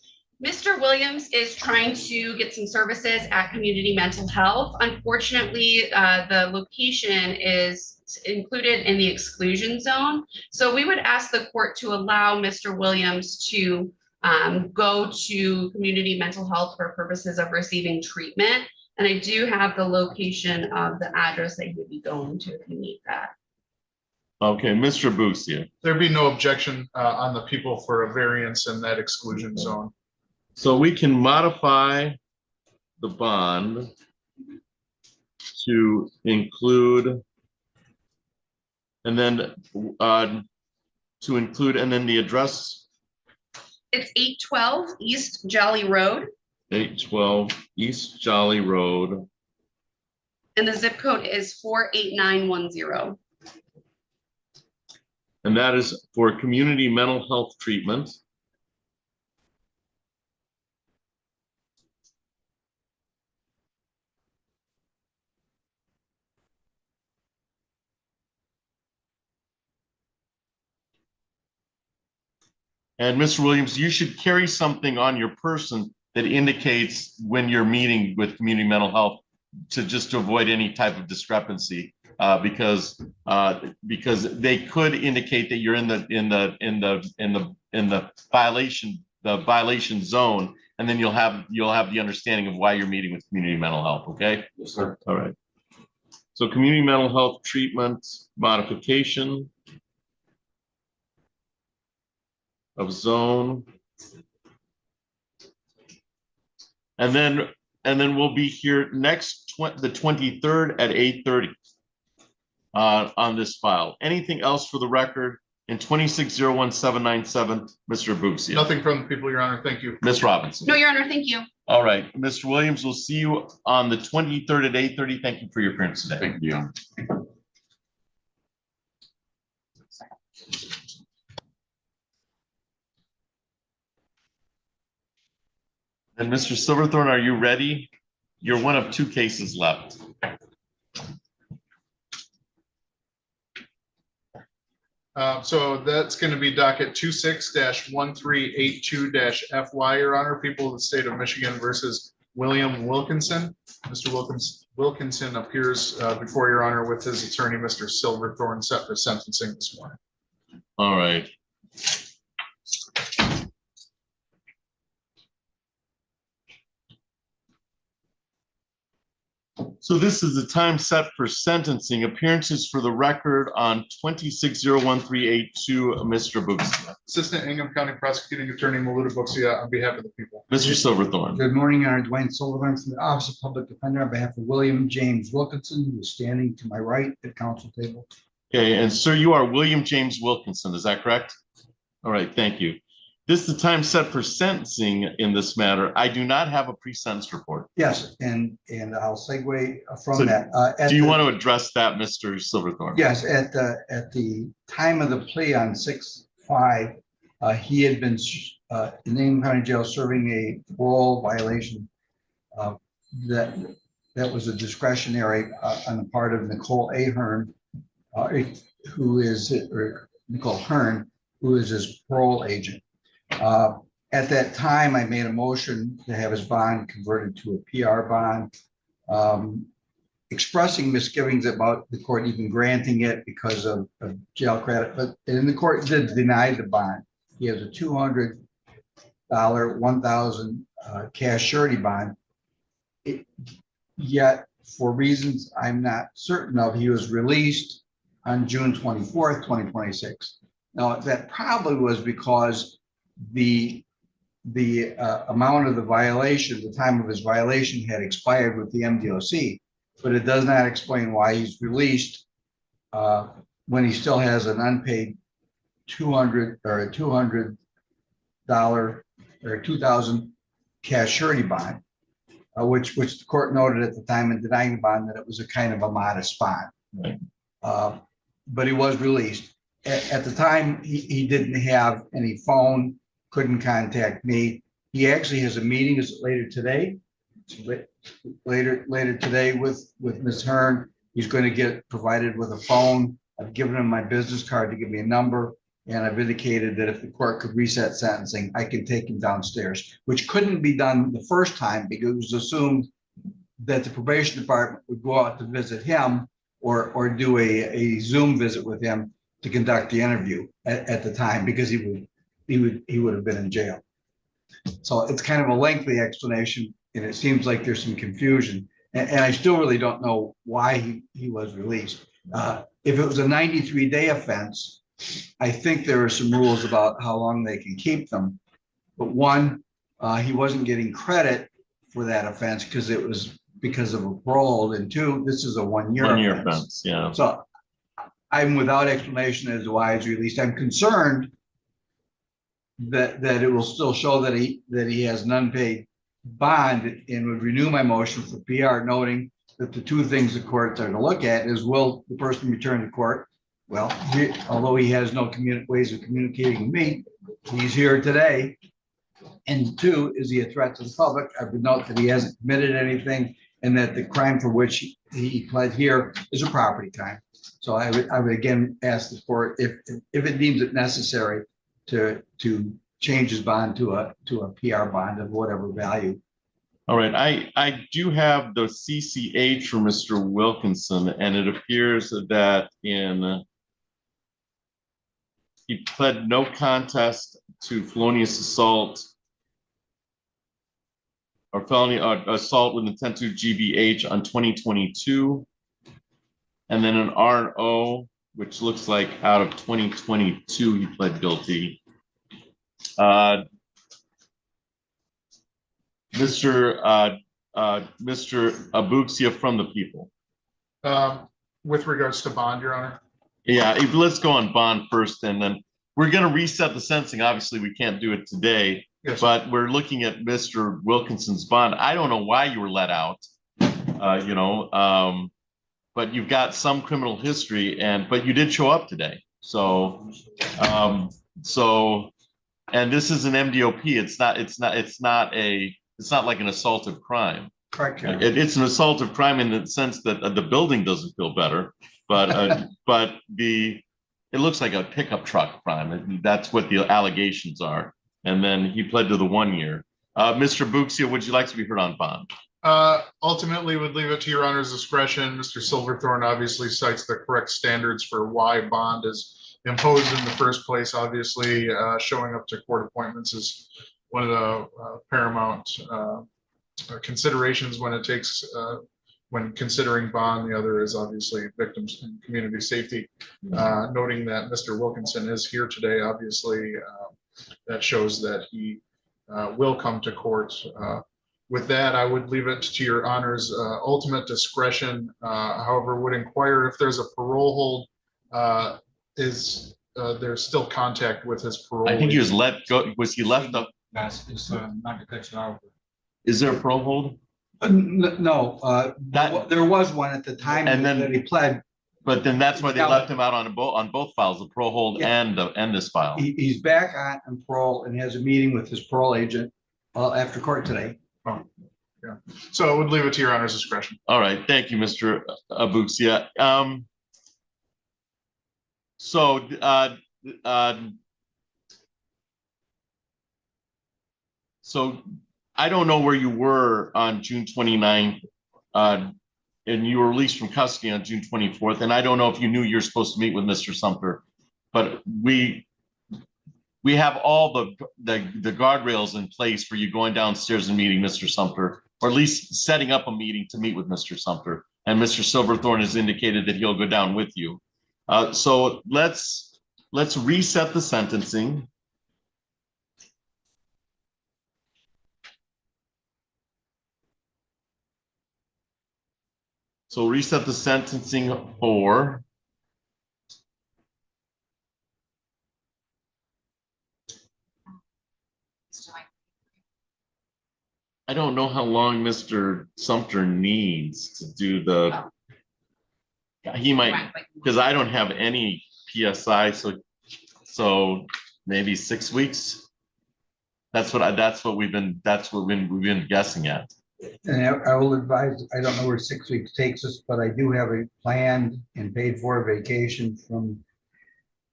Mr. Williams is trying to get some services at Community Mental Health. Unfortunately, the location is included in the exclusion zone. So we would ask the court to allow Mr. Williams to go to Community Mental Health for purposes of receiving treatment. And I do have the location of the address that he would be going to if you need that. Okay, Mr. Bubsia. There'd be no objection on the people for a variance in that exclusion zone. So we can modify the bond to include, and then the address. It's 812 East Jolly Road. 812 East Jolly Road. And the zip code is 48910. And that is for community mental health treatment. And Mr. Williams, you should carry something on your person that indicates when you're meeting with community mental health to just avoid any type of discrepancy, because they could indicate that you're in the violation zone, and then you'll have the understanding of why you're meeting with community mental health. Okay. Yes, sir. All right. So community mental health treatment modification of zone. And then we'll be here the 23rd at 8:30 on this file. Anything else for the record and 2601-797, Mr. Abuxia. Nothing from the people, Your Honor. Thank you. Ms. Robinson. No, Your Honor, thank you. All right, Mr. Williams, we'll see you on the 23rd at 8:30. Thank you for your appearance today. Thank you. And Mr. Silverthorne, are you ready? You're one of two cases left. So that's going to be docket 26-1382-FY, Your Honor, people of the state of Michigan versus William Wilkinson. Mr. Wilkinson appears before Your Honor with his attorney, Mr. Silverthorne, set for sentencing this morning. All right. So this is the time set for sentencing. Appearances for the record on 2601-382, Mr. Abuxia. Assistant Ingham County Prosecuting Attorney Maluda Buxia on behalf of the people. Mr. Silverthorne. Good morning, Your Honor. Dwayne Silverthorne from the Office of Public Defender on behalf of William James Wilkinson, who is standing to my right at council table. Okay, and sir, you are William James Wilkinson, is that correct? All right, thank you. This is the time set for sentencing in this matter. I do not have a pre-sentence report. Yes, and I'll segue So from that. Do you want to address that, Mr. Silverthorne? Yes, at the time of the plea on 6/5, he had been in Ingham County Jail serving a parole violation that was a discretionary on the part of Nicole Ahern, who is, or Nicole Hearn, who is his parole agent. At that time, I made a motion to have his bond converted to a PR bond, expressing misgivings about the court even granting it because of jail credit, but and the court did deny the bond. He has a $200, $1,000 cash surety bond. Yet, for reasons I'm not certain of, he was released on June 24th, 2026. Now, that probably was because the amount of the violation, the time of his violation had expired with the MDOC, but it does not explain why he's released when he still has an unpaid $200 or a $200 or $2,000 cash surety bond, which the court noted at the time in denying the bond that it was a kind of a modest bond. Right. But he was released. At the time, he didn't have any phone, couldn't contact me. He actually has a meeting, is it later today? Later today with Ms. Hearn. He's going to get provided with a phone. I've given him my business card to give me a number, and I've indicated that if the court could reset sentencing, I can take him downstairs, which couldn't be done the first time because it was assumed that the probation department would go out to visit him or do a Zoom visit with him to conduct the interview at the time, because he would have been in jail. So it's kind of a lengthy explanation, and it seems like there's some confusion. And I still really don't know why he was released. If it was a 93-day offense, I think there are some rules about how long they can keep them. But one, he wasn't getting credit for that offense because it was because of a parole. And two, this is a one-year offense. Yeah. So I'm without explanation as to why he's released. I'm concerned that it will still show that he has an unpaid bond, and would renew my motion for PR, noting that the two things the courts are to look at is, will the person return to court? Well, although he has no ways of communicating with me, he's here today. And two, is he a threat to the public? I would note that he hasn't committed anything, and that the crime for which he pled here is a property crime. So I would again ask the court if it deems it necessary to change his bond to a PR bond of whatever value. All right, I do have the CCH for Mr. Wilkinson, and it appears that he pled no contest to felonious assault or felony assault with intent to GBH on 2022, and then an R&O, which looks like out of 2022 he pled guilty. Mr. Abuxia from the people. With regards to bond, Your Honor. Yeah, let's go on bond first, and then we're gonna reset the sentencing. Obviously, we can't do it today, Yes. but we're looking at Mr. Wilkinson's bond. I don't know why you were let out. But you've got some criminal history but you did show up today. So, and this is an MDOP. It's not like an assaultive crime. Correct. It's an assaultive crime in the sense that the building doesn't feel better, but it looks like a pickup truck crime. That's what the allegations are. And then he pled to the 1 year. Mr. Buxia, would you like to be heard on bond? Ultimately would leave it to your honor's discretion. Mr. Silverthorne obviously cites the correct standards for why bond is imposed in the first place. Obviously, showing up to court appointments is one of the paramount considerations when considering bond. The other is obviously victims and community safety. Noting that Mr. Wilkinson is here today, obviously, that shows that he will come to court. With that, I would leave it to your honor's ultimate discretion. However, would inquire if there's a parole hold. Is there's still contact with his parole? I think he was let go. Was he left up? Not to cut you off. Is there a parole hold? No, there was one at the time And then- that he pled. But then that's why they left him out on both files, the parole hold and this file. He's back on parole and has a meeting with his parole agent after court today. Oh, yeah. So I would leave it to your honor's discretion. All right, thank you, Mr. Abuxia. So I don't know where you were on June 29th, and you were released from custody on June 24th. And I don't know if you knew you're supposed to meet with Mr. Sumter, but we have all the guardrails in place for you going downstairs and meeting Mr. Sumter, or at least setting up a meeting to meet with Mr. Sumter. And Mr. Silverthorne has indicated that he'll go down with you. So let's reset the sentencing. So reset the sentencing for I don't know how long Mr. Sumter needs to do he might, because I don't have any PSI, so maybe 6 weeks. That's what we've been guessing at. And I will advise, I don't know where 6 weeks takes us, but I do have a planned and paid for vacation from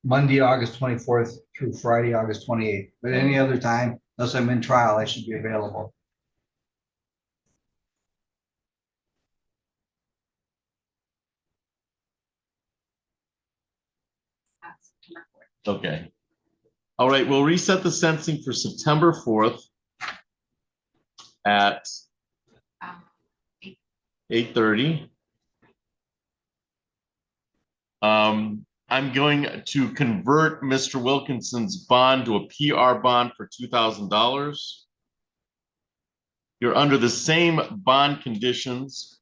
Monday, August 24th through Friday, August 28th. But any other time, unless I'm in trial, I should be available. Okay. All right, we'll reset the sentencing for September 4th at 8:30. I'm going to convert Mr. Wilkinson's bond to a PR bond for $2,000. You're under the same bond conditions.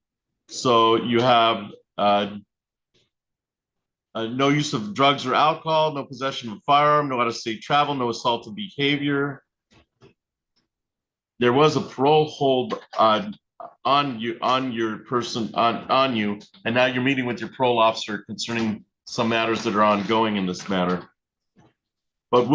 So you have no use of drugs or alcohol, no possession of a firearm, no out-of-state travel, no assaultive behavior. There was a parole hold on you, and now you're meeting with your parole officer concerning some matters that are ongoing in this matter. But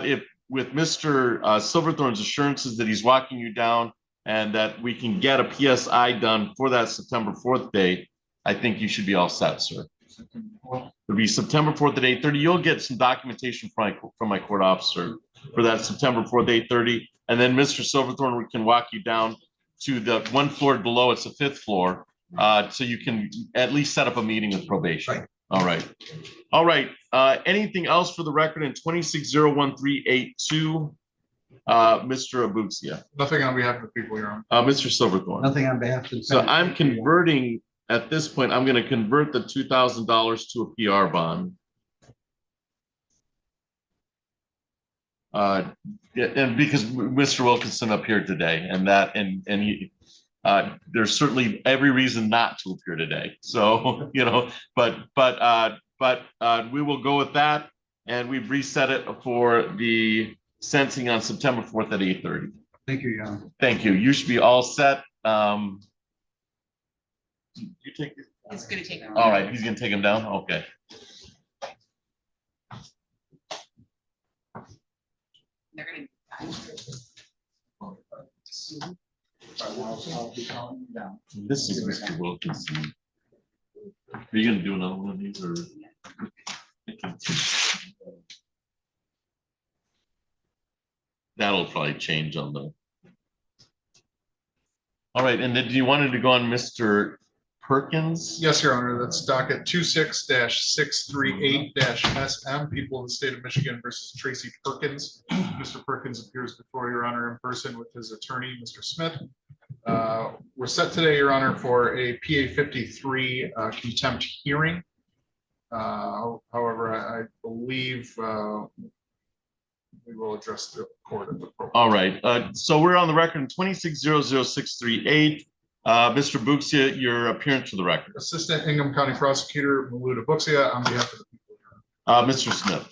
if with Mr. Silverthorne's assurances that he's walking you down and that we can get a PSI done for that September 4th date, I think you should be all set, sir. It'll be September 4th at 8:30. You'll get some documentation from my court officer for that September 4th, 8:30. And then Mr. Silverthorne can walk you down to the one floor below. It's the 5th floor. So you can at least set up a meeting with probation. Right. All right. All right. Anything else for the record in 26-01382? Mr. Abuxia. Nothing on behalf of the people, Your Honor. Mr. Silverthorne. Nothing on behalf of the. So I'm converting, at this point, I'm going to convert the $2,000 to a PR bond. And because Mr. Wilkinson appeared today, and he, there's certainly every reason not to appear today. So, but but we will go with that. And we've reset it for the sentencing on September 4th at 8:30. Thank you, Your Honor. Thank you. You should be all set. You take it. He's gonna take them. All right, he's gonna take him down. Okay. They're gonna. This is Mr. Wilkinson. Are you gonna do another one of these or? That'll probably change on the. All right, and then do you wanted to go on Mr. Perkins? Yes, Your Honor, that's docket 26-638-SM, people of the state of Michigan versus Tracy Perkins. Mr. Perkins appears before Your Honor in person with his attorney, Mr. Smith. We're set today, Your Honor, for a PA 53 contempt hearing. However, I believe we will address the court at the appropriate. All right, so we're on the record in 26-00638. Mr. Buxia, your appearance for the record. Assistant Ingham County Prosecutor Maluda Buxia on behalf of the people. Mr. Smith.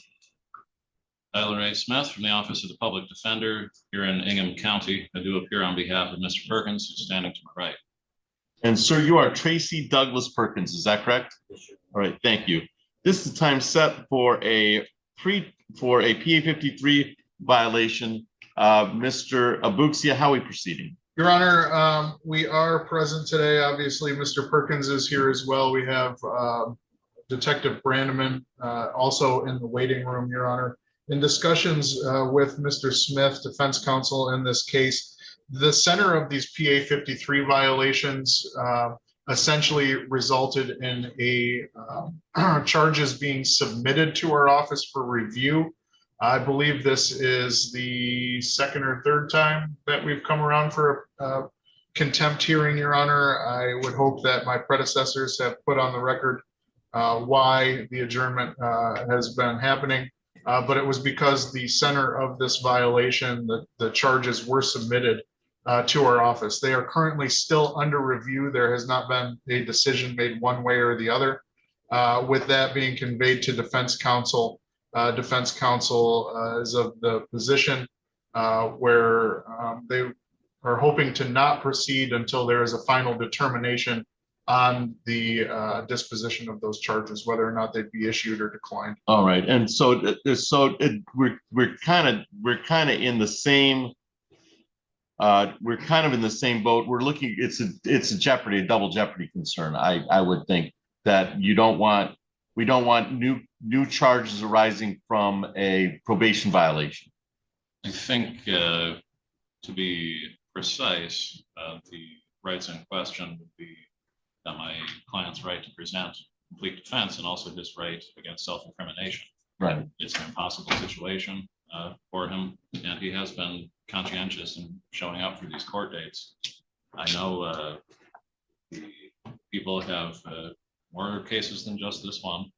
Tyler A. Smith from the Office of the Public Defender here in Ingham County. I do appear on behalf of Mr. Perkins, who's standing to my right. And sir, you are Tracy Douglas Perkins, is that correct? Yes, sir. All right, thank you. This is the time set for a PA 53 violation. Mr. Abuxia, how are we proceeding? Your Honor, we are present today. Obviously, Mr. Perkins is here as well. We have Detective Brandeman also in the waiting room, Your Honor. In discussions with Mr. Smith, defense counsel in this case, the center of these PA 53 violations essentially resulted in charges being submitted to our office for review. I believe this is the second or third time that we've come around for a contempt hearing, Your Honor. I would hope that my predecessors have put on the record why the adjournment has been happening. But it was because the center of this violation, the charges were submitted to our office. They are currently still under review. There has not been a decision made one way or the other. With that being conveyed to defense counsel is of the position where they are hoping to not proceed until there is a final determination on the disposition of those charges, whether or not they'd be issued or declined. All right, and we're kind of in the same. We're kind of in the same boat. We're looking. It's a jeopardy, a double jeopardy concern. I would think that we don't want new charges arising from a probation violation. I think to be precise, the rights in question would be my client's right to present complete defense and also his right against self-incrimination. Right. It's an impossible situation for him, and he has been conscientious in showing up for these court dates. I know people have more cases than just this one.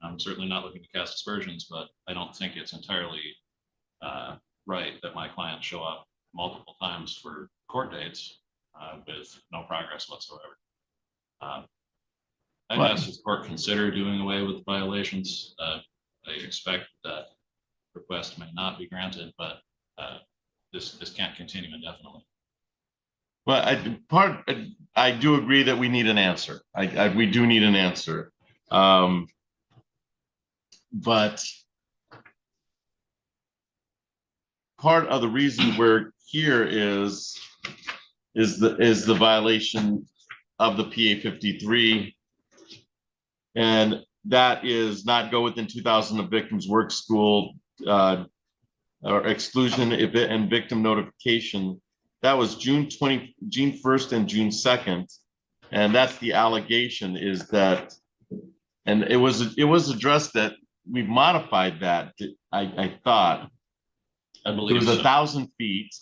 I'm certainly not looking to cast aspersions, but I don't think it's entirely right that my clients show up multiple times for court dates with no progress whatsoever. I'd ask the court consider doing away with the violations. I expect that request may not be granted, but this can't continue indefinitely. Well, I do agree that we need an answer. We do need an answer. But part of the reason we're here is the violation of the PA 53, and that is not go within 2,000 of victims' work school or exclusion and victim notification. That was June 1st and June 2nd, and that's the allegation is that, and it was addressed that we've modified that. I thought I believe it was 1,000 feet.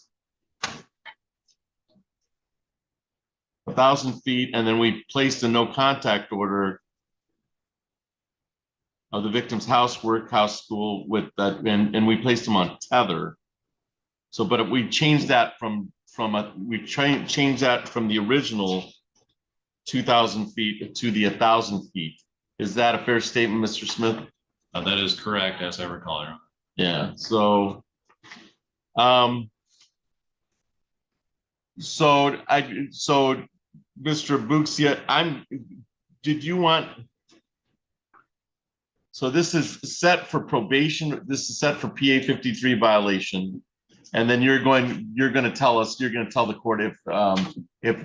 1,000 feet, and then we placed a no contact order of the victim's house, workhouse, school with that, and we placed them on tether. So, but we changed that changed that from the original 2,000 feet to the 1,000 feet. Is that a fair statement, Mr. Smith? That is correct, as I recall, Your Honor. Yeah, so, so Mr. Buxia, did you want? So this is set for probation, this is set for PA 53 violation. And then you're going to tell us, you're going to tell the court if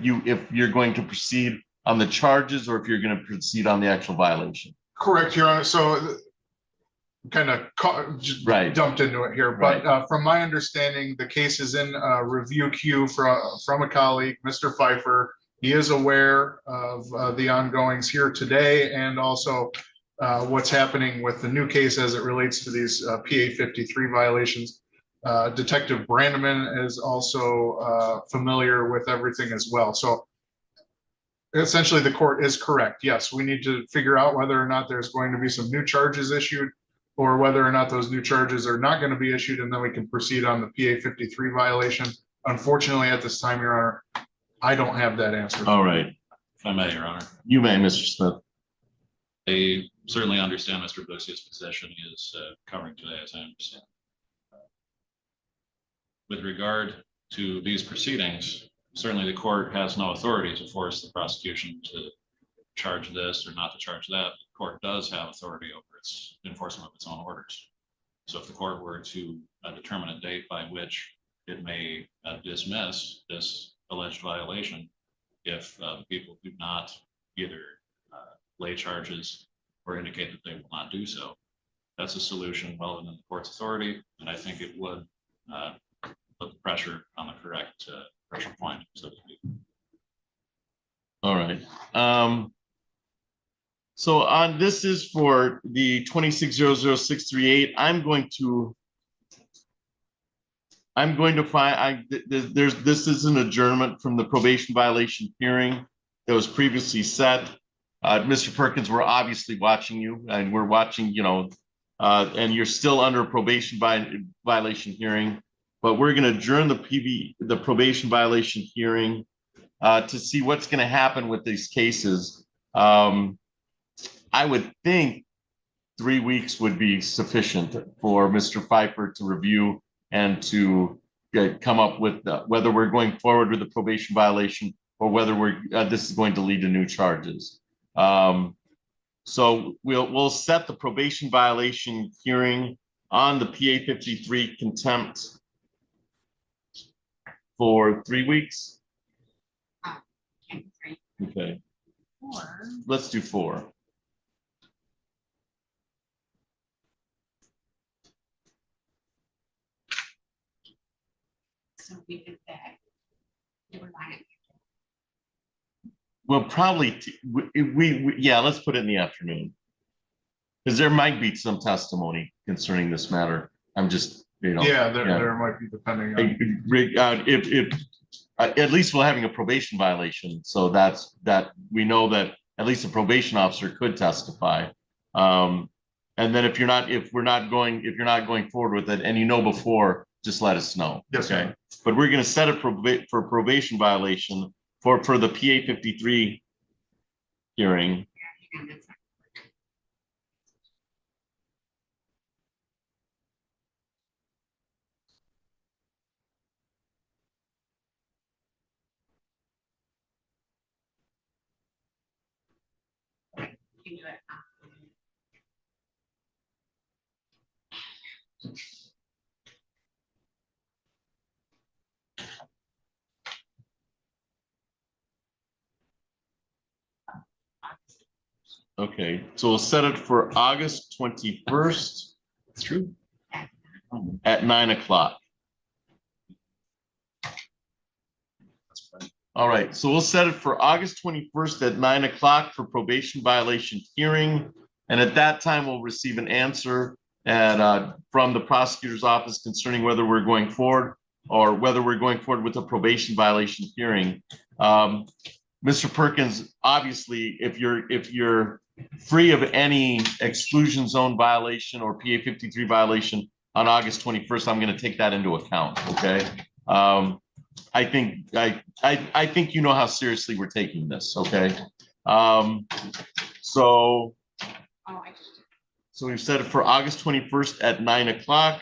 you're going to proceed on the charges or if you're going to proceed on the actual violation. Correct, Your Honor. So kind of right. Dumped into it here, but from my understanding, the case is in review queue from a colleague, Mr. Pfeiffer. He is aware of the ongoings here today and also what's happening with the new case as it relates to these PA 53 violations. Detective Brandeman is also familiar with everything as well. So essentially the court is correct. Yes, we need to figure out whether or not there's going to be some new charges issued or whether or not those new charges are not going to be issued, and then we can proceed on the PA 53 violation. Unfortunately, at this time, Your Honor, I don't have that answer. All right. If I may, Your Honor. You may, Mr. Smith. I certainly understand Mr. Buxia's position he is covering today, as I understand. With regard to these proceedings, certainly the court has no authority to force the prosecution to charge this or not to charge that. The court does have authority over its enforcement of its own orders. So if the court were to determine a date by which it may dismiss this alleged violation, if people do not either lay charges or indicate that they will not do so, that's a solution well within the court's authority, and I think it would put the pressure on the correct pressure point, so to speak. All right. So on this is for the 2600638. I'm going to find this is an adjournment from the probation violation hearing that was previously set. Mr. Perkins, we're obviously watching you, and we're watching, and you're still under probation violation hearing, but we're going to adjourn the probation violation hearing to see what's going to happen with these cases. I would think 3 weeks would be sufficient for Mr. Pfeiffer to review and to come up with whether we're going forward with the probation violation or whether this is going to lead to new charges. So we'll set the probation violation hearing on the PA 53 contempt for 3 weeks. Okay. Let's do 4. So we did that. They were lying. We'll probably, yeah, let's put it in the afternoon. Because there might be some testimony concerning this matter. I'm just, Yeah, there might be, depending on. At least we're having a probation violation. So that we know that at least a probation officer could testify. And then if you're not going forward with it and before, just let us know. Yes, okay. But we're going to set it for probation violation for the PA 53 hearing. Okay, so we'll set it for August 21st at 9 o'clock. All right, so we'll set it for August 21st at 9 o'clock for probation violation hearing. And at that time, we'll receive an answer from the prosecutor's office concerning whether we're going forward or whether we're going forward with a probation violation hearing. Mr. Perkins, obviously, if you're free of any exclusion zone violation or PA 53 violation on August 21st, I'm going to take that into account. Okay. I think you know how seriously we're taking this. Okay. So Oh, I just. So we've set it for August 21st at 9 o'clock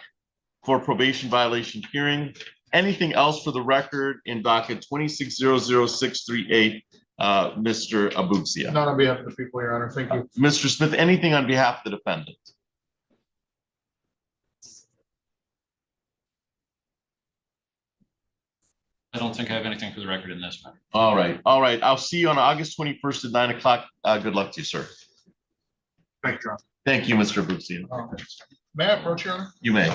for probation violation hearing. Anything else for the record in docket 26000638, Mr. Abuxia? Not on behalf of the people, Your Honor. Thank you. Mr. Smith, anything on behalf of the defendant? I don't think I have anything for the record in this matter. All right, all right. I'll see you on August 21st at 9 o'clock. Good luck to you, sir. Thank you, Your Thank you, Mr. Abuxia. Honor. May I approach, Your Honor? You may.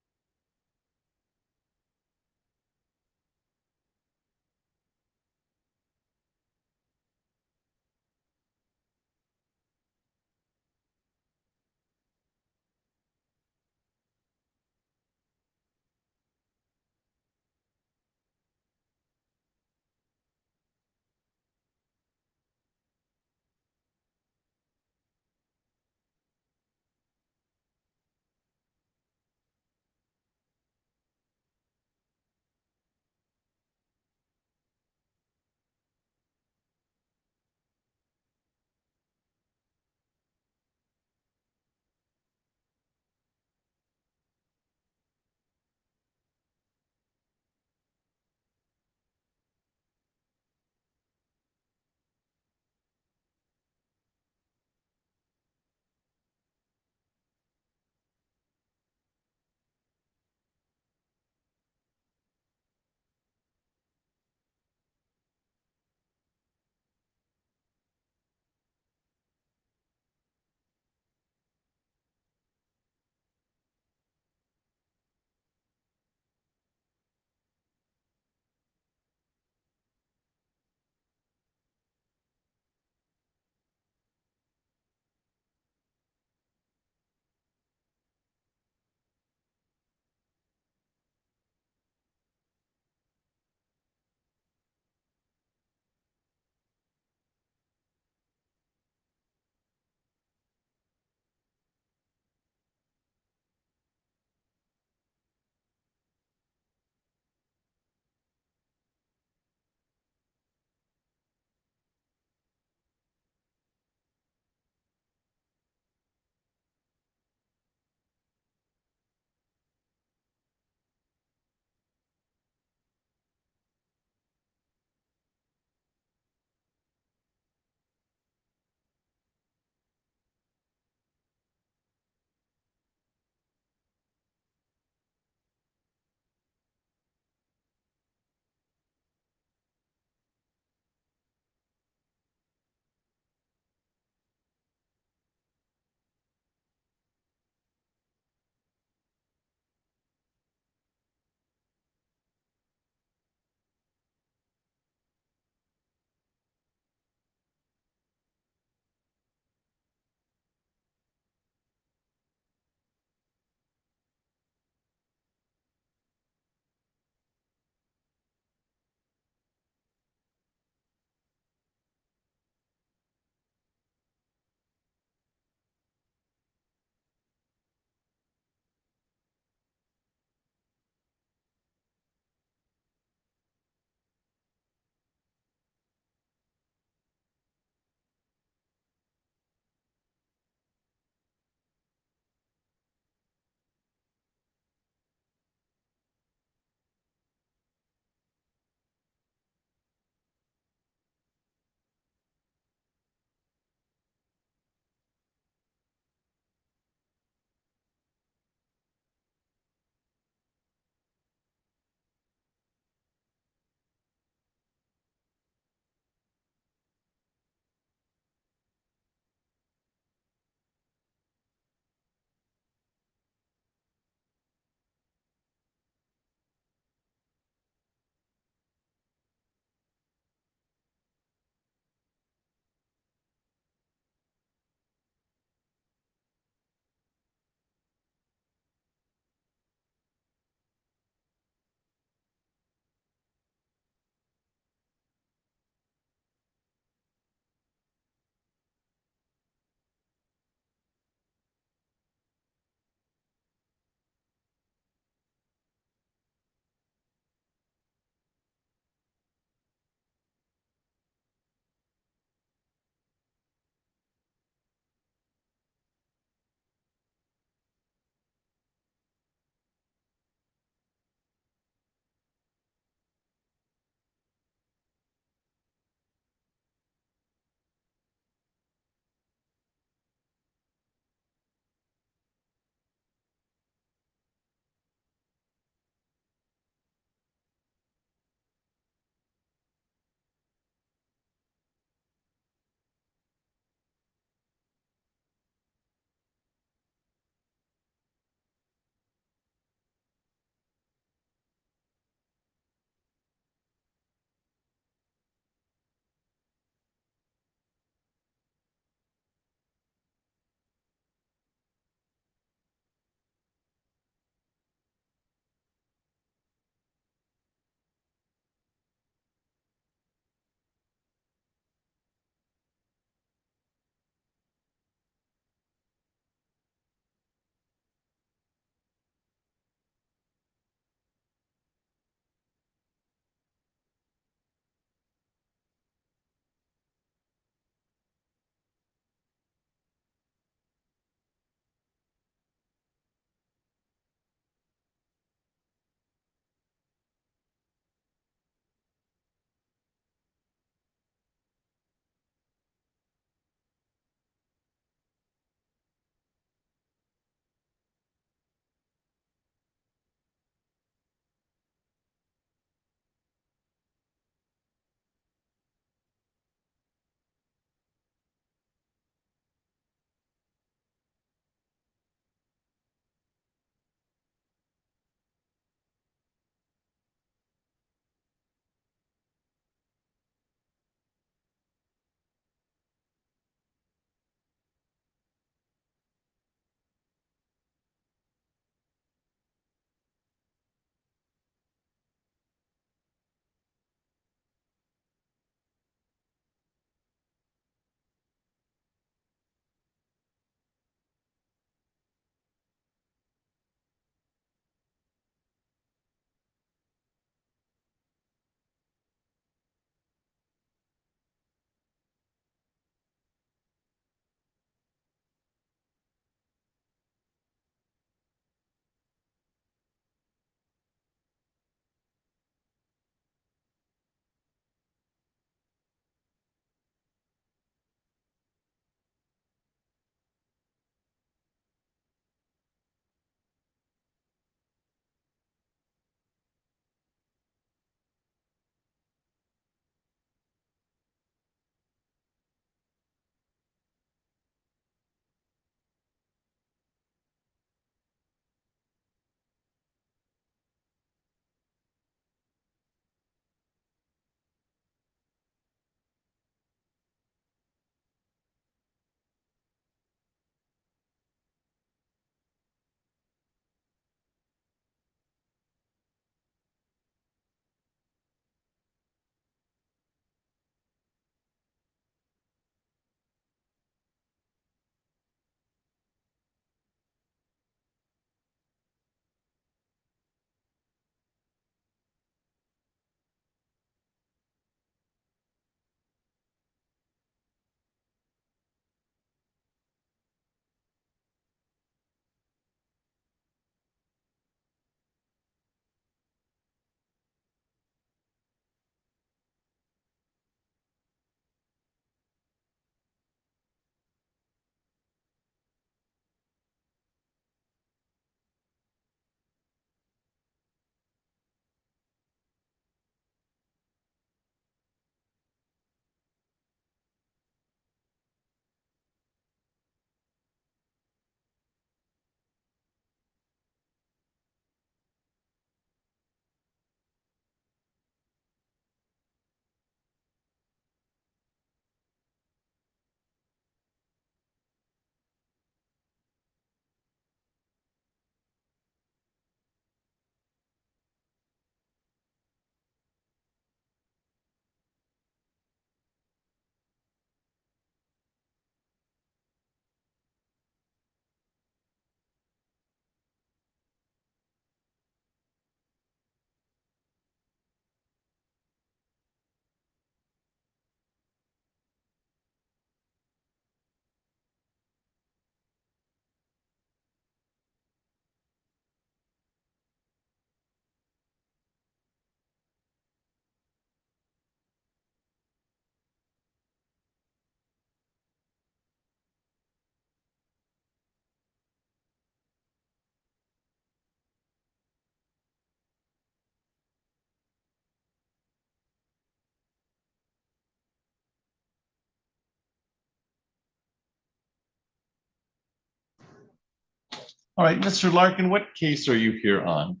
All right, Mr. Larkin, what case are you here on?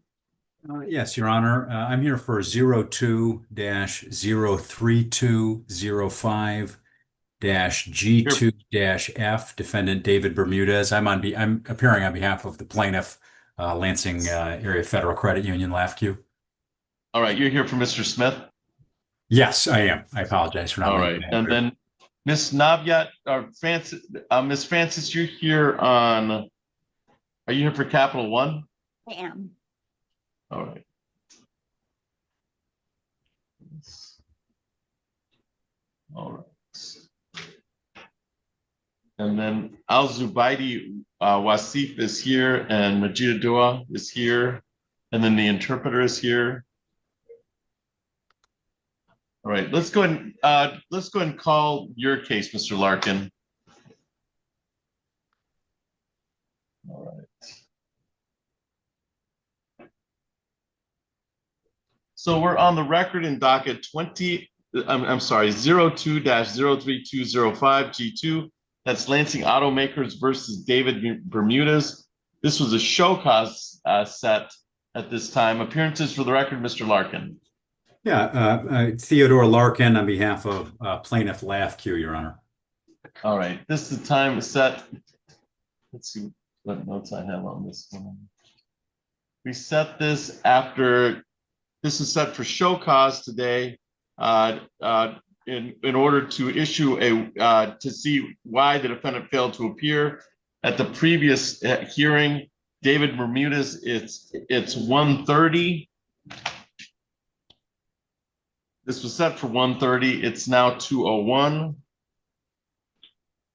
Yes, Your Honor. I'm here for 02-03205-G2-F, defendant David Bermudez. I'm appearing on behalf of the plaintiff, Lansing Area Federal Credit Union, LAFCU. All right, you're here for Mr. Smith? Yes, I am. I apologize for not All making right, that and clear. then Miss Navyat, or Francis, Miss Francis, you're here on, are you here for Capital One? I am. All right. All right. And then Al Zubaidi Wasif is here, and Majida Dua is here, and then the interpreter is here. All right, let's go and call your case, Mr. Larkin. All right. So we're on the record in docket 20. I'm sorry, 02-03205 G2. That's Lansing Automakers versus David Bermudez. This was a show cause set at this time. Appearances for the record, Mr. Larkin. Yeah, Theodore Larkin on behalf of plaintiff LAFCU, Your Honor. All right, this is the time set. Let's see what notes I have on this one. We set this after, this is set for show cause today in order to issue to see why the defendant failed to appear at the previous hearing. David Bermudez, it's 1:30. This was set for 1:30. It's now 2:01.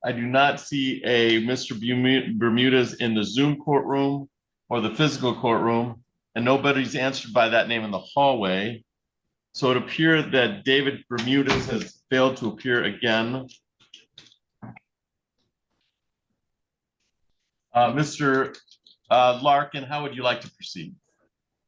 I do not see a Mr. Bermudez in the Zoom courtroom or the physical courtroom, and nobody's answered by that name in the hallway. So it appears that David Bermudez has failed to appear again. Mr. Larkin, how would you like to proceed?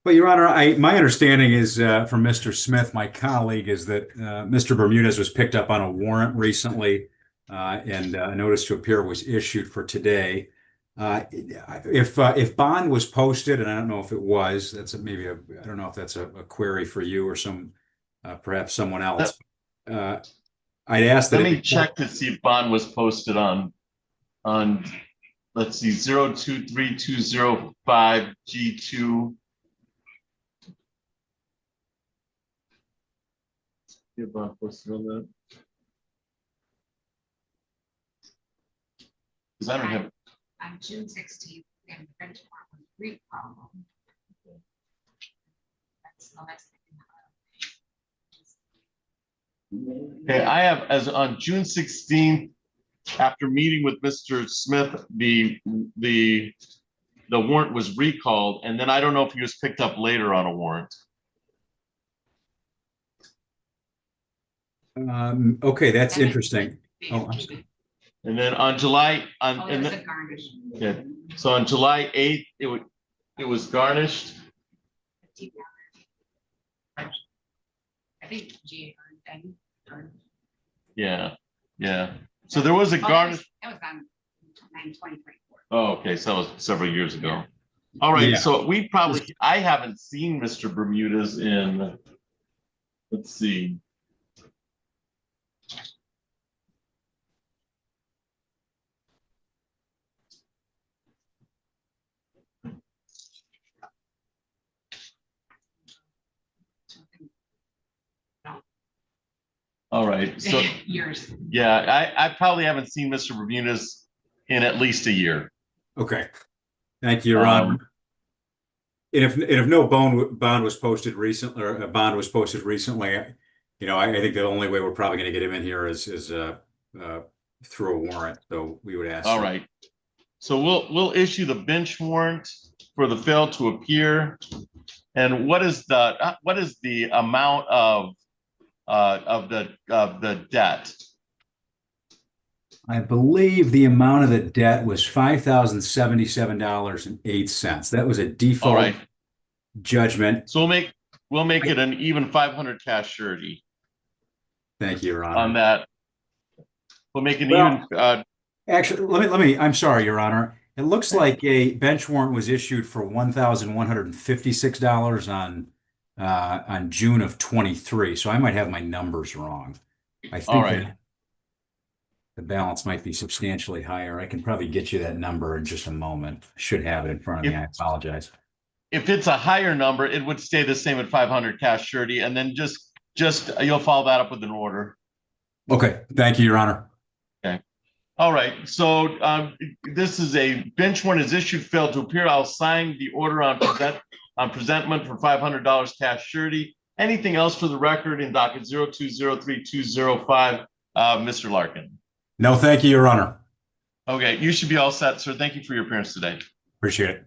Well, Your Honor, my understanding is from Mr. Smith, my colleague, is that Mr. Bermudez was picked up on a warrant recently, and a notice to appear was issued for today. If bond was posted, and I don't know if it was, that's maybe I don't know if that's a query for you or perhaps someone else. I'd ask that. Let me check to see if bond was posted on let's see, 023205 G2. Bond posted on that. Because I don't have. On June 16th, and French was recalled. That's the last thing. Okay, I have as on June 16th, after meeting with Mr. Smith, the warrant was recalled, and then I don't know if he was picked up later on a warrant. Okay, that's interesting. Oh, I'm sorry. And then on July, yeah, so on July 8th, it was garnished. I think G. Yeah, yeah. So there was a garnish. That was on 9/2024. Oh, okay, so that was several years ago. All right, Yeah. so I haven't seen Mr. Bermudez in, let's see. All right, so Years. yeah, I probably haven't seen Mr. Bermudez in at least a year. Okay, thank you, Your Honor. And if no bond was posted recently, or a bond was posted recently, I think the only way we're probably going to get him in here is through a warrant. So we would ask. All right, so we'll issue the bench warrant for the fail to appear. And what is the amount of the debt? I believe the amount of the debt was $5,077.08. That was a default judgment. So we'll make it an even 500 cash surety. Thank you, Your Honor. On that, we'll make it even. Actually, let me. I'm sorry, Your Honor. It looks like a bench warrant was issued for $1,156 on June of 23. So I might have my numbers wrong. I All think right. that the balance might be substantially higher. I can probably get you that number in just a moment. I should have it in front of me. I apologize. If it's a higher number, it would stay the same at 500 cash surety, and then just you'll follow that up with an order. Okay, thank you, Your Honor. Okay. All right. So this is a bench warrant is issued, failed to appear. I'll sign the order on presentment for $500 cash surety. Anything else for the record in docket 0203-205, Mr. Larkin? No, thank you, Your Honor. Okay, you should be all set, sir. Thank you for your appearance today. Appreciate it.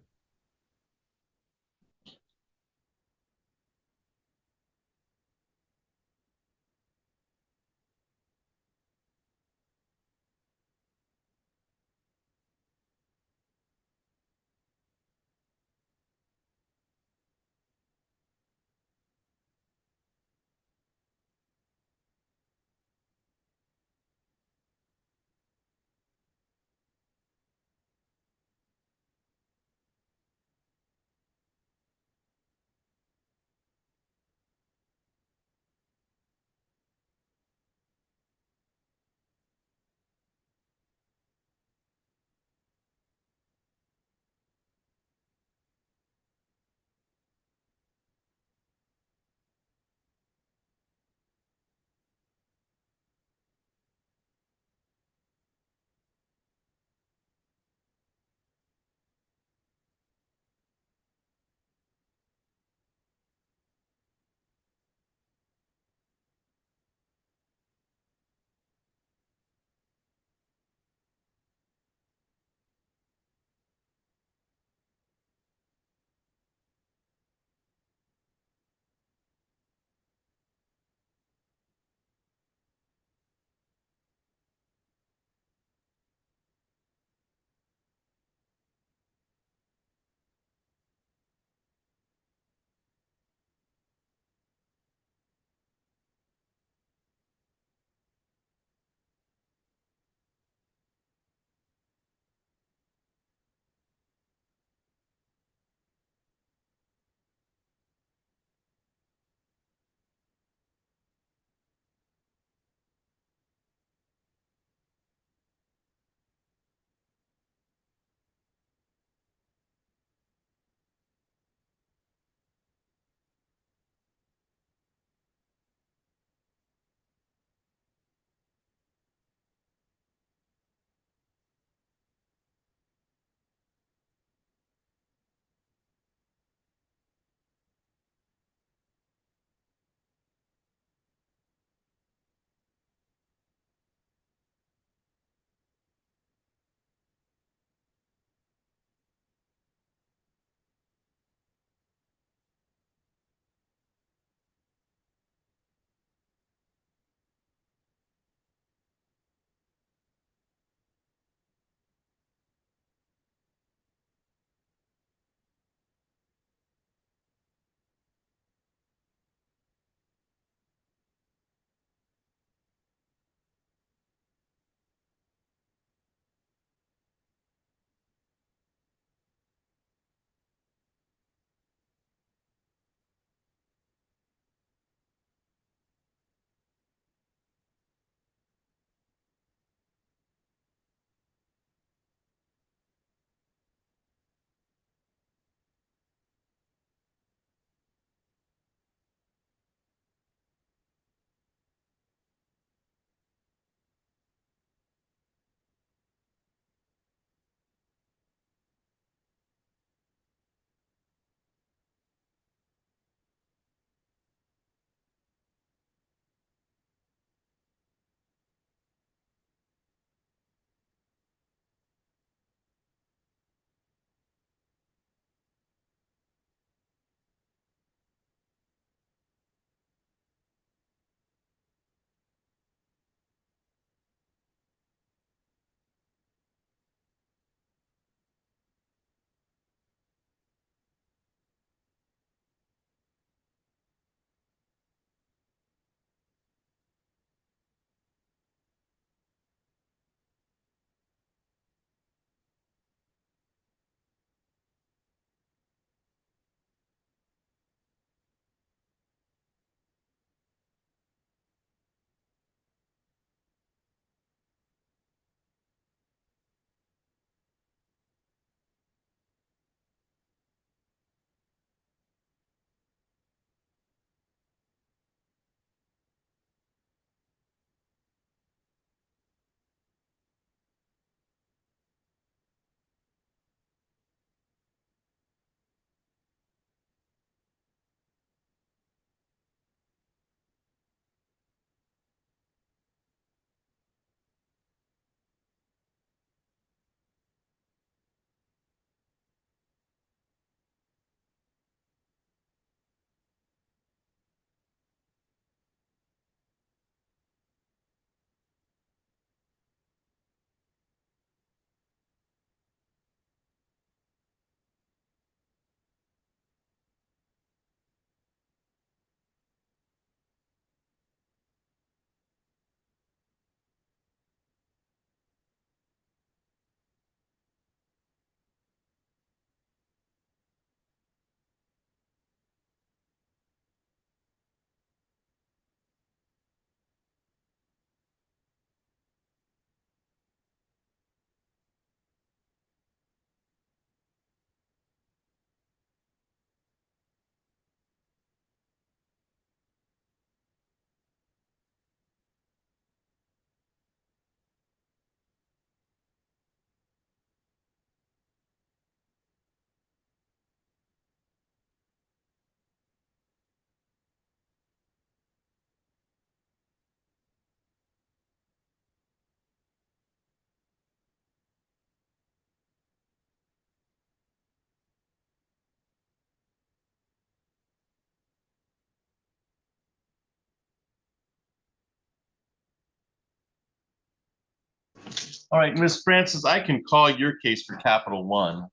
All right, Ms. Francis, I can call your case for Capital One.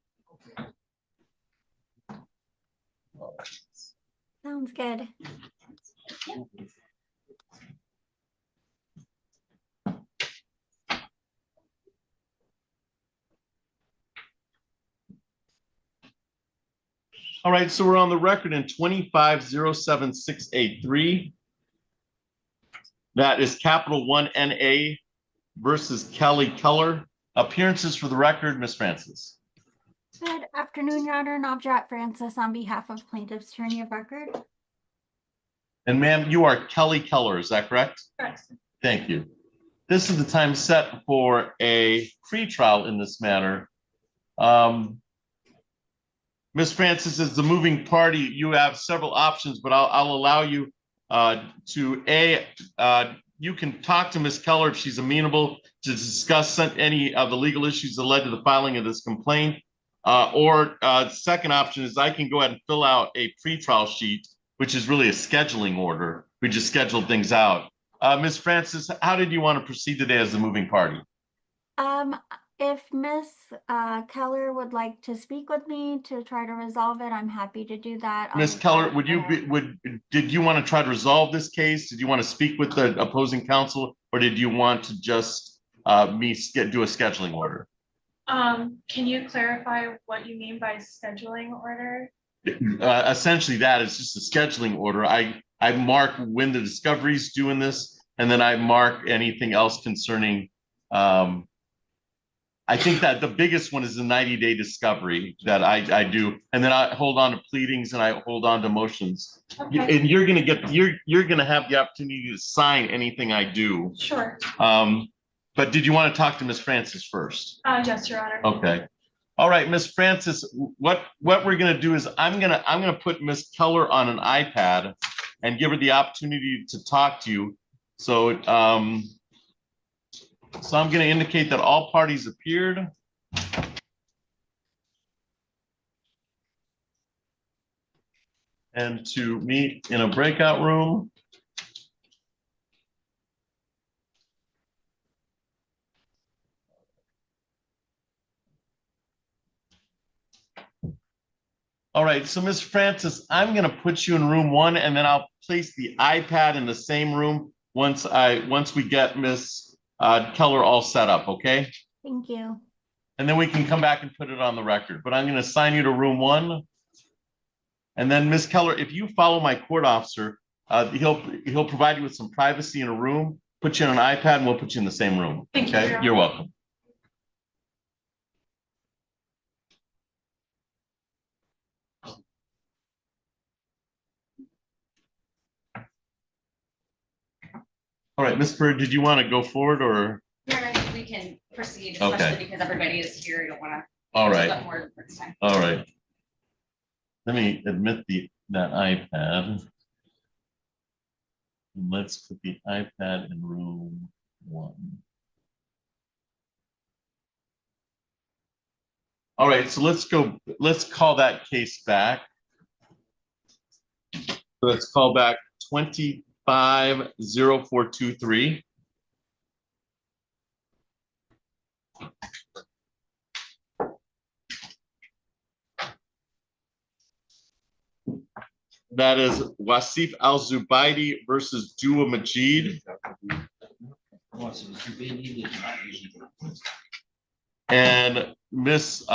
Sounds good. All right, so we're on the record in 25-07683. That is Capital One NA versus Kelly Keller. Appearances for the record, Ms. Francis. Good afternoon, Your Honor. Navjot Francis on behalf of plaintiff's attorney of record. And ma'am, you are Kelly Keller, is that correct? Correct. Thank you. This is the time set for a pretrial in this matter. Ms. Francis, as the moving party, you have several options, but I'll allow you you can talk to Ms. Keller if she's amenable to discuss any of the legal issues that led to the filing of this complaint. Second option is I can go ahead and fill out a pretrial sheet, which is really a scheduling order. We just scheduled things out. Ms. Francis, how did you want to proceed today as the moving party? If Miss Keller would like to speak with me to try to resolve it, I'm happy to do that. Ms. Keller, did you want to try to resolve this case? Did you want to speak with the opposing counsel, or did you want to just do a scheduling order? Can you clarify what you mean by scheduling order? Essentially, that is just a scheduling order. I mark when the discovery is due in this, and then I mark anything else concerning. I think that the biggest one is the 90-day discovery that I do, and then I hold on to pleadings and I hold on to motions. Okay. And you're gonna have the opportunity to sign anything I do. Sure. But did you want to talk to Ms. Francis first? Yes, Your Honor. Okay. All right, Ms. Francis, what we're gonna do is I'm gonna put Ms. Keller on an iPad and give her the opportunity to talk to you. So I'm going to indicate that all parties appeared. And to meet in a breakout room. All right, so Ms. Francis, I'm going to put you in room 1, and then I'll place the iPad in the same room once we get Ms. Keller all set up, okay? Thank you. And then we can come back and put it on the record. But I'm going to assign you to room 1. And then Ms. Keller, if you follow my court officer, he'll provide you with some privacy in a room, put you on an iPad, and we'll put you in the same room. Thank okay? you. You're welcome. All right, Ms. Bird, did you want to go forward or? Yeah, I think we can proceed, Okay. especially because everybody is here. You don't want to. All right. Time. All right. Let me admit that iPad. And let's put the iPad in room 1. All right, so let's call that case back. So let's call back 25-0423. That is Wasif Al-Zubaidi versus Dua Majid. And Ms.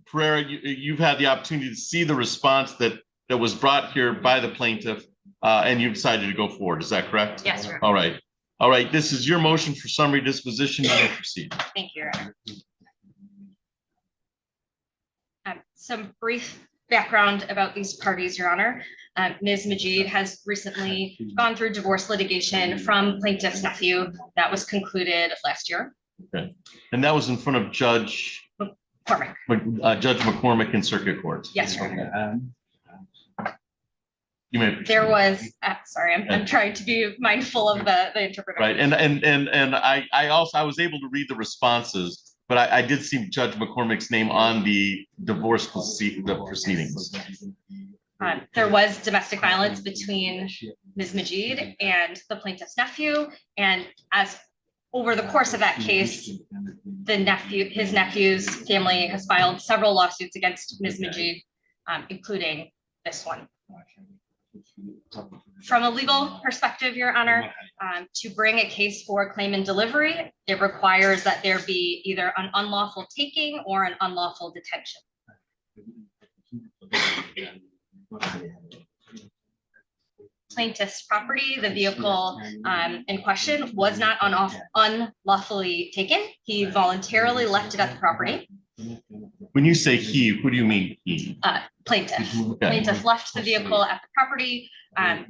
Pereira, you've had the opportunity to see the response that was brought here by the plaintiff, and you decided to go forward. Is that correct? Yes, sir. All right. All right. This is your motion for summary disposition. You may proceed. Thank you, Your Honor. Some brief background about these parties, Your Honor. Ms. Majid has recently gone through divorce litigation from plaintiff's nephew that was concluded last year. Okay. And that was in front of Judge McCormick in Circuit Court. Yes, Your Honor. You may proceed. There was, sorry, I'm trying to be mindful of the interpreter. Right, and I was able to read the responses, but I did see Judge McCormick's name on the divorce proceedings. There was domestic violence between Ms. Majid and the plaintiff's nephew, and as over the course of that case, his nephew's family has filed several lawsuits against Ms. Majid, including this one. From a legal perspective, Your Honor, to bring a case for claim and delivery, it requires that there be either an unlawful taking or an unlawful detention. Plaintiff's property, the vehicle in question, was not unlawfully taken. He voluntarily left it at the property. When you say he, who do you mean he? Plaintiff. Okay. Plaintiff left the vehicle at the property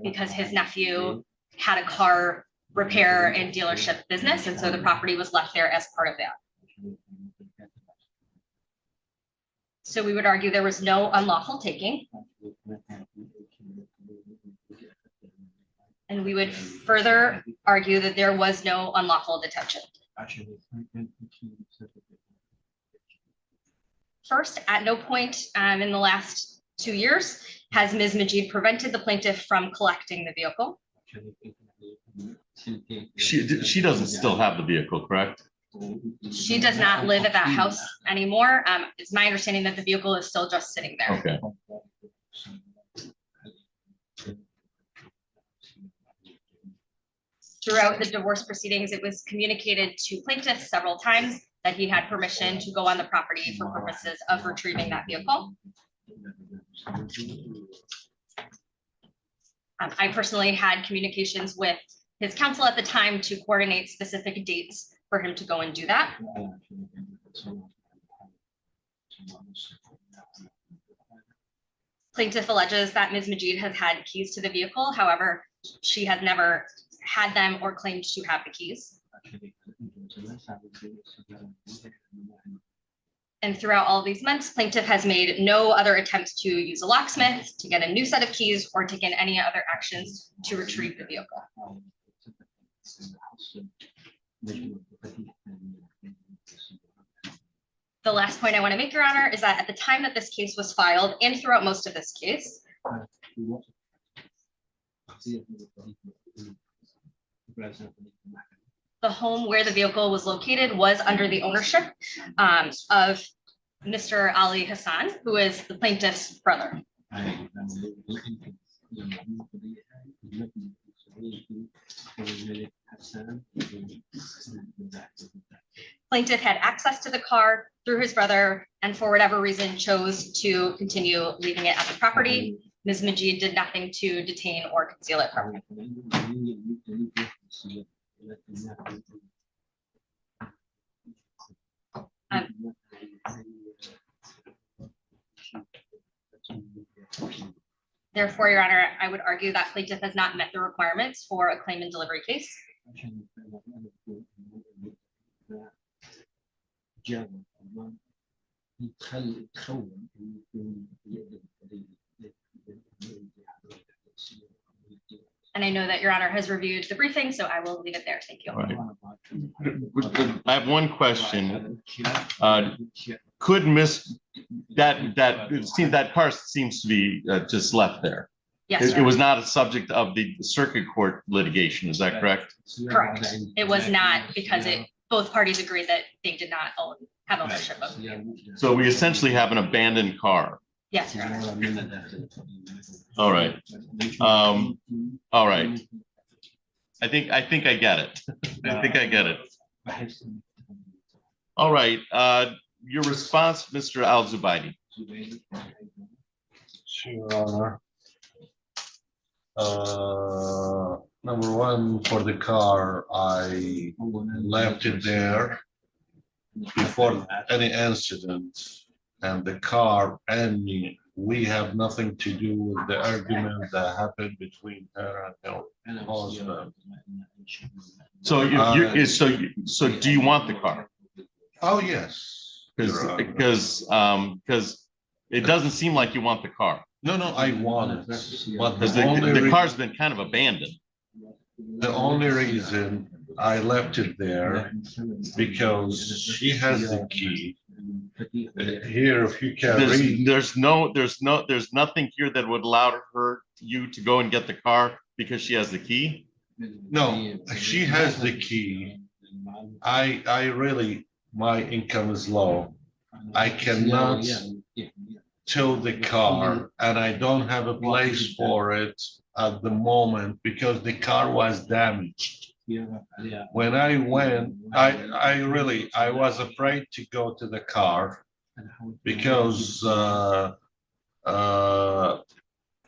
because his nephew had a car repair and dealership business, and so the property was left there as part of that. So we would argue there was no unlawful taking. And we would further argue that there was no unlawful detention. First, at no point in the last 2 years has Ms. Majid prevented the plaintiff from collecting the vehicle. She doesn't still have the vehicle, correct? She does not live at that house anymore. It's my understanding that the vehicle is still just sitting there. Okay. Throughout the divorce proceedings, it was communicated to plaintiffs several times that he had permission to go on the property for purposes of retrieving that vehicle. I personally had communications with his counsel at the time to coordinate specific dates for him to go and do that. Plaintiff alleges that Ms. Majid has had keys to the vehicle. However, she has never had them or claimed to have the keys. And throughout all of these months, plaintiff has made no other attempts to use a locksmith, to get a new set of keys, or taken any other actions to retrieve the vehicle. The last point I want to make, Your Honor, is that at the time that this case was filed and throughout most of this case, the home where the vehicle was located was under the ownership of Mr. Ali Hassan, who is the plaintiff's brother. Plaintiff had access to the car through his brother and for whatever reason chose to continue leaving it at the property. Ms. Majid did nothing to detain or conceal it from him. Therefore, Your Honor, I would argue that plaintiff has not met the requirements for a claim and delivery case. And I know that Your Honor has reviewed the briefing, so I will leave it there. Thank you. Right. I have one question. Could Miss that car seems to be just left there? Yes. It was not a subject of the circuit court litigation. Is that correct? Correct. It was not because both parties agreed that they did not have ownership of it. So we essentially have an abandoned car. Yes, Your Honor. All right. All right. I think I get it. I think I get it. All right. Your response, Mr. Al-Zubaidi. Sure. Number one, for the car, I left it there before any incident, and the car and me, we have nothing to do with the argument that happened between her and her husband. So so do you want the car? Oh, yes. Because it doesn't seem like you want the car. No, I want it. But the car's been kind of abandoned. The only reason I left it there because she has the key. Here, if you can read. There's nothing here that would allow you to go and get the car because she has the key. No, she has the key, I really, my income is low. I cannot tow the car and I don't have a place for it at the moment because the car was damaged. When I went, I was afraid to go to the car because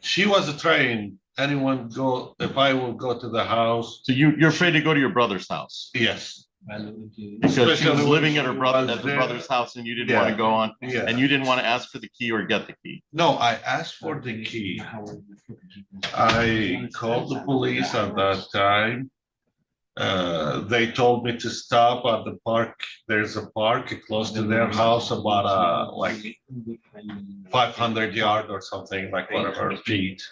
she was trained. Anyone go, if I will go to the house. So you're afraid to go to your brother's house? Yes. Because she was living at her brother at the brother's house and you didn't want to go on, Yeah. and you didn't want to ask for the key or get the key? No, I asked for the key. I called the police at that time. They told me to stop at the park. There's a park close to their house, about like 500 yards or something, like whatever feet.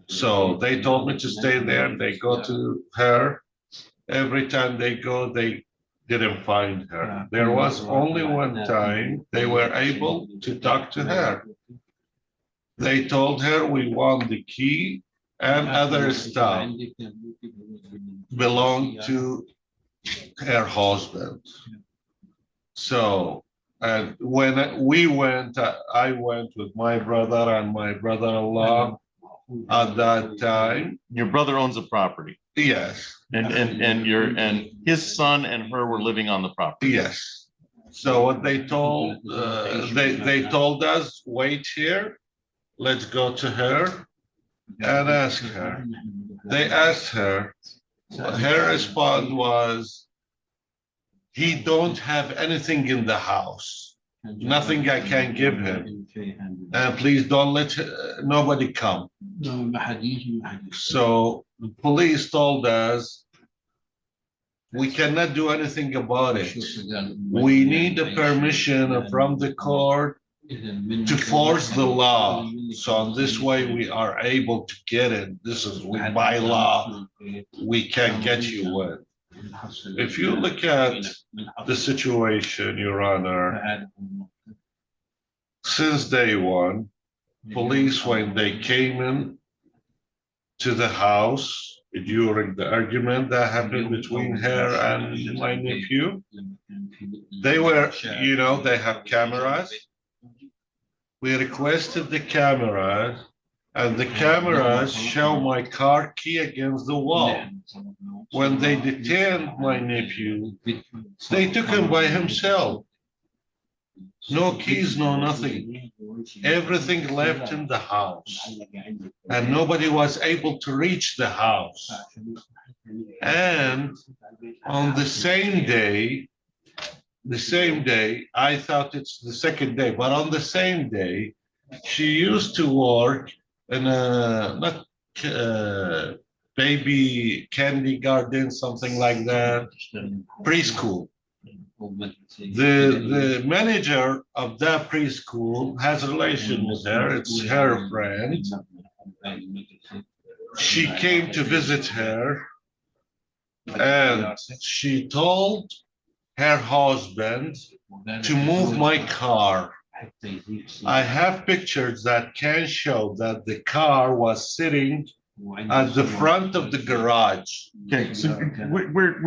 So they told me to stay there. They go to her. Every time they go, they didn't find her. There was only one time they were able to talk to her. They told her, we want the key and other stuff belong to her husband. So, and when we went, I went with my brother and my brother-in-law at that time. Your brother owns a property? Yes. And his son and her were living on the property? Yes. So what they told, they told us, wait here, let's go to her and ask her. They asked her, her response was, he don't have anything in the house, nothing I can give him, and please don't let nobody come. So the police told us, we cannot do anything about it. We need a permission from the court to force the law. So in this way, we are able to get it. This is by law, we can get you in. If you look at the situation, Your Honor, since day one, police, when they came in to the house during the argument that happened between her and my nephew, they were, you know, they have cameras. We requested the cameras, and the cameras show my car key against the wall. When they detained my nephew, they took him by himself. No keys, no nothing. Everything left in the house. And nobody was able to reach the house. And on the same day, I thought it's the second day, but on the same day, she used to work in a, not baby candy garden, something like that, preschool. The manager of that preschool has a relation with her. It's her friend. She came to visit her, and she told her husband to move my car. I have pictures that can show that the car was sitting at the front of the garage. Okay, so we're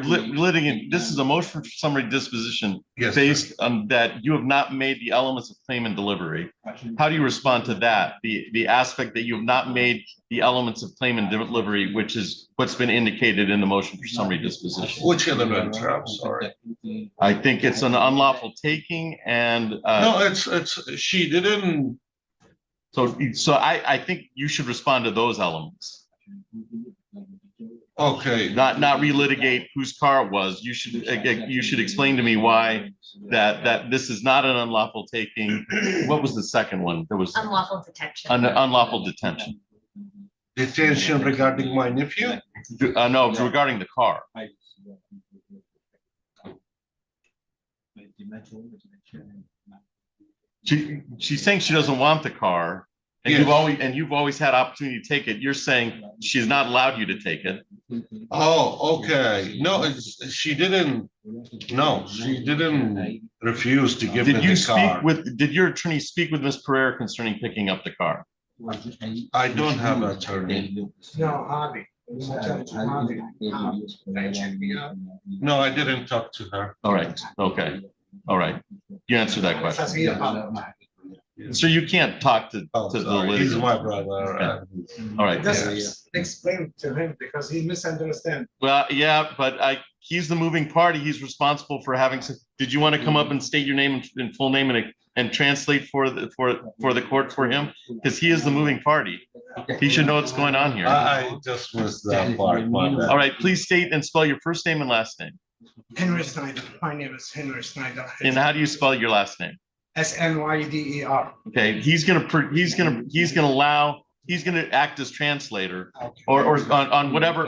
litigating. This is a motion for summary disposition. Yes, based on that you have not made the elements of claim and delivery. How do you respond to that? The aspect that you have not made the elements of claim and delivery, which is what's been indicated in the motion for summary disposition. Which element? I'm sorry. I think it's an unlawful taking and. No, it's she didn't. So I think you should respond to those elements. Okay. Not relitigate whose car it was. You should explain to me why that this is not an unlawful taking. What was the second one? There was Unlawful detention. Unlawful detention. Detention regarding my nephew? No, regarding the car. She's saying she doesn't want the car, and Yes. you've always had opportunity to take it. You're saying she's not allowed you to take it. Oh, okay. No, she didn't. No, she didn't refuse to give me the car. Did your attorney speak with Ms. Pereira concerning picking up the car? I don't have an attorney. No, Javi. No, I didn't talk to her. All right, okay, all right. You answered that question. So you can't talk to the Sorry, he's litigant. my brother. All right. Just explain to him because he misunderstands. Well, yeah, but he's the moving party. He's responsible for having, did you want to come up and state your name and full name and translate for the court for him? Because he is the moving party. He should know what's going on here. I just missed that part. My bad. All right, please state and spell your first name and last name. Henry Snyder. My name is Henry Snyder. And how do you spell your last name? SNYDER. Okay, he's gonna act as translator or on whatever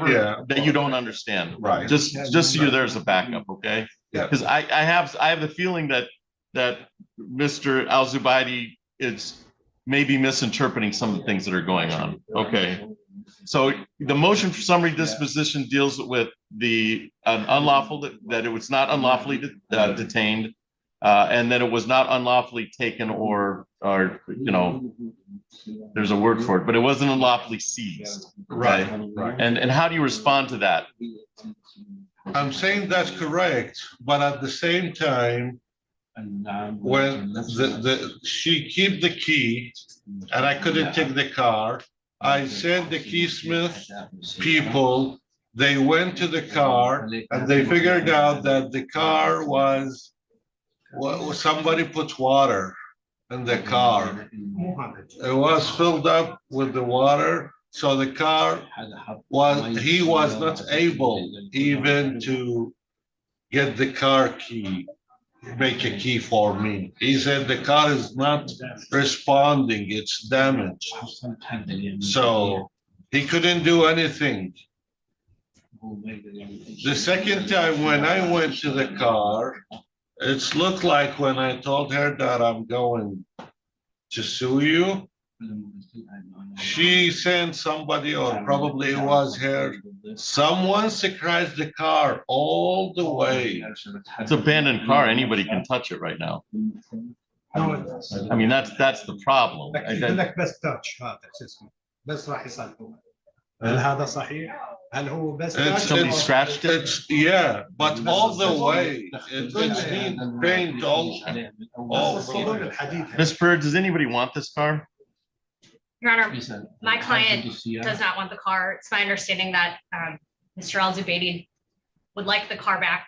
Yeah. that you don't understand. Right. Just so you're there as a backup, okay? Yeah. Because I have the feeling that Mr. Al-Zubaidi is maybe misinterpreting some of the things that are going on. Okay. So the motion for summary disposition deals with the unlawful, that it was not unlawfully detained, and that it was not unlawfully taken or there's a word for it, but it wasn't unlawfully seized. Right, Okay? right. And how do you respond to that? I'm saying that's correct, but at the same time, when she kept the key and I couldn't take the car, I sent the keysmith people, they went to the car and they figured out that the car was, somebody put water in the car. It was filled up with the water, so the car he was not able even to get the car key, make a key for me. He said the car is not responding, it's damaged. So he couldn't do anything. The second time when I went to the car, it's looked like when I told her that I'm going to sue you, she sent somebody, or probably it was her, someone scratched the car all the way. It's an abandoned car. Anybody can touch it right now. I mean, that's the problem. يقول لك بس تاتش هذا شو اسمه بس راح يصلحوه. هل هذا صحيح؟ هل هو بس Somebody scratched it? Yeah, but all the way, it's been paint all Ms. Bird, does anybody want this car? Your Honor, my client does not want the car. It's my understanding that Mr. Al-Zubaidi would like the car back,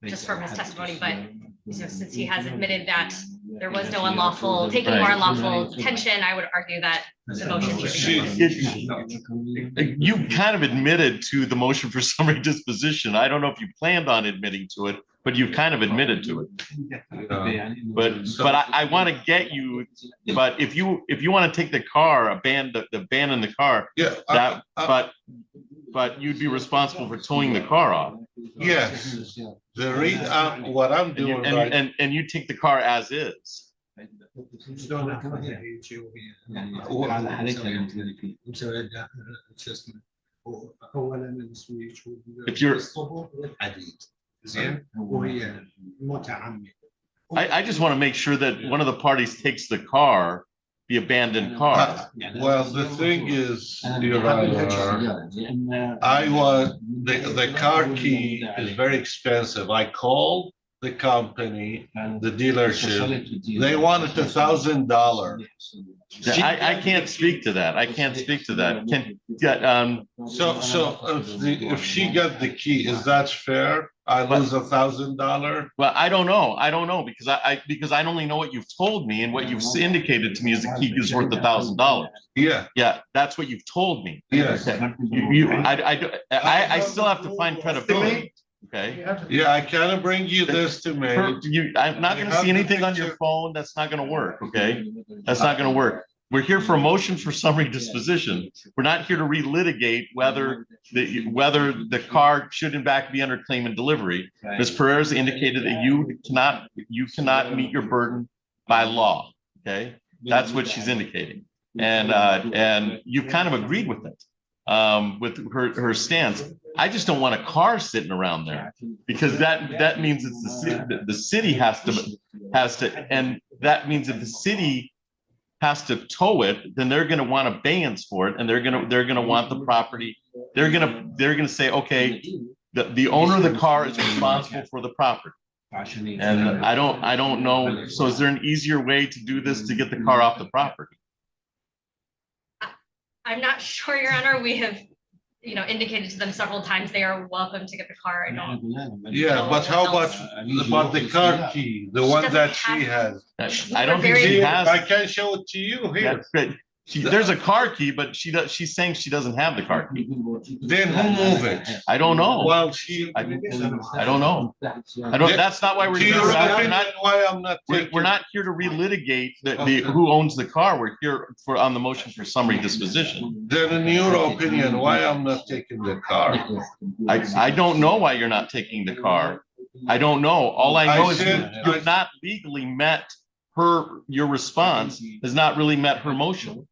just from his testimony, but since he has admitted that there was no unlawful taking or unlawful detention, I would argue that the motion should be. You kind of admitted to the motion for summary disposition. I don't know if you planned on admitting to it, but you kind of admitted to it. But I want to get you, but if you want to take the car, abandon the car, yeah, but you'd be responsible for towing the car off. Yes. The reason what I'm doing right, and you take the car as is. If you're, I just want to make sure that one of the parties takes the car, the abandoned car. Well, the thing is, Your Honor, the car key is very expensive. I called the company, the dealership, they wanted $1,000. I can't speak to that. I can't speak to that. So if she got the key, is that fair? I lose $1,000? Well, I don't know because I only know what you've told me, and what you've indicated to me is the key is worth $1,000. Yeah. Yeah, that's what you've told me. Yes. Okay. I still have to find credibility. Okay. Yeah, I can't bring you this to me. I'm not going to see anything on your phone. That's not going to work. Okay. That's not going to work. We're here for a motion for summary disposition. We're not here to relitigate whether the car should in fact be under claim and delivery. Ms. Perez indicated that you cannot meet your burden by law. Okay. That's what she's indicating. And you kind of agreed with it, with her stance. I just don't want a car sitting around there, because that means it's the city has to, and that means that the city has to tow it, then they're gonna want abeyance for it, and they're gonna want the property. They're gonna say, okay, the owner of the car is responsible for the property. And I don't know, so is there an easier way to do this to get the car off the property? I'm not sure, Your Honor. We have, indicated to them several times they are welcome to get the car. I don't. Yeah, but how about the car key, the one that she has? I don't think she has. I can show it to you here. There's a car key, but she's saying she doesn't have the car key. Then who move it? I don't know. Well, I don't know. That's not why we're To here. your opinion, why I'm not We're not here to relitigate the who owns the car. We're here on the motion for summary disposition. Then in your opinion, why I'm not taking the car? I don't know why you're not taking the car. I don't know. All I know is you've not legally met your response has not really met her motion.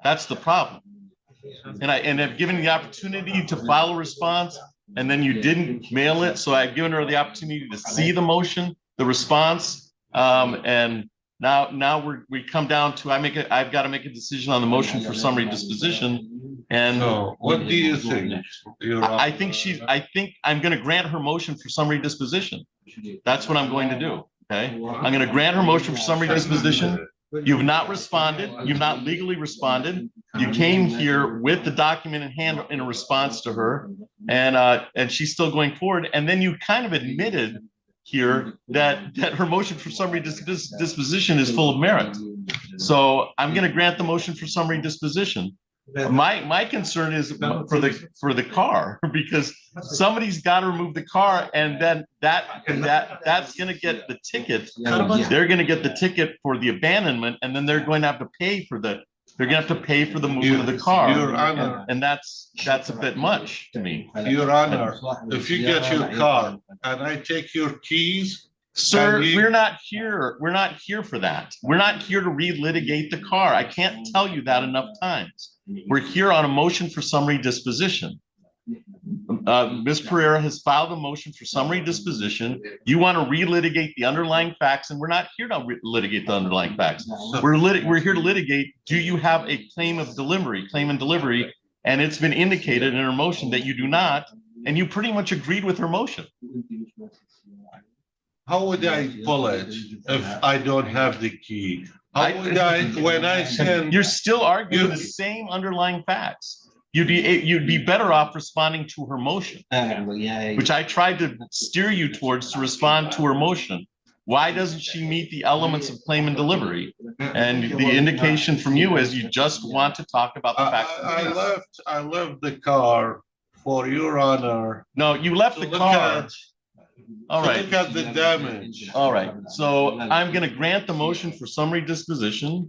That's the problem. And I've given the opportunity to file a response, and then you didn't mail it. So I've given her the opportunity to see the motion, the response. And now we come down to I've got to make a decision on the motion for summary disposition. And so what do you think? I think I'm going to grant her motion for summary disposition. That's what I'm going to do. Okay, I'm going to grant her motion for summary disposition. You've not responded. You've not legally responded. You came here with the document in hand in a response to her, and she's still going forward. And then you kind of admitted here that her motion for summary disposition is full of merit. So I'm going to grant the motion for summary disposition. My concern is for the car, because somebody's got to remove the car, and then that's going to get the ticket. They're going to get the ticket for the abandonment, and then they're going to have to pay for the movement of the car. Your Honor, and that's a bit much to me. Your Honor, if you get your car and I take your keys. Sir, we're not here. We're not here for that. We're not here to relitigate the car. I can't tell you that enough times. We're here on a motion for summary disposition. Ms. Pereira has filed a motion for summary disposition. You want to relitigate the underlying facts, and we're not here to litigate the underlying facts. We're here to litigate, do you have a claim and delivery? And it's been indicated in her motion that you do not, and you pretty much agreed with her motion. How would I pull it if I don't have the key? How would when I send? You're still arguing the same underlying facts. You'd be better off responding to her motion, which I tried to steer you towards to respond to her motion. Why doesn't she meet the elements of claim and delivery? And the indication from you is you just want to talk about the facts. I left the car for Your Honor. No, you left the car. All right. Look at the damage. All right. So I'm going to grant the motion for summary disposition.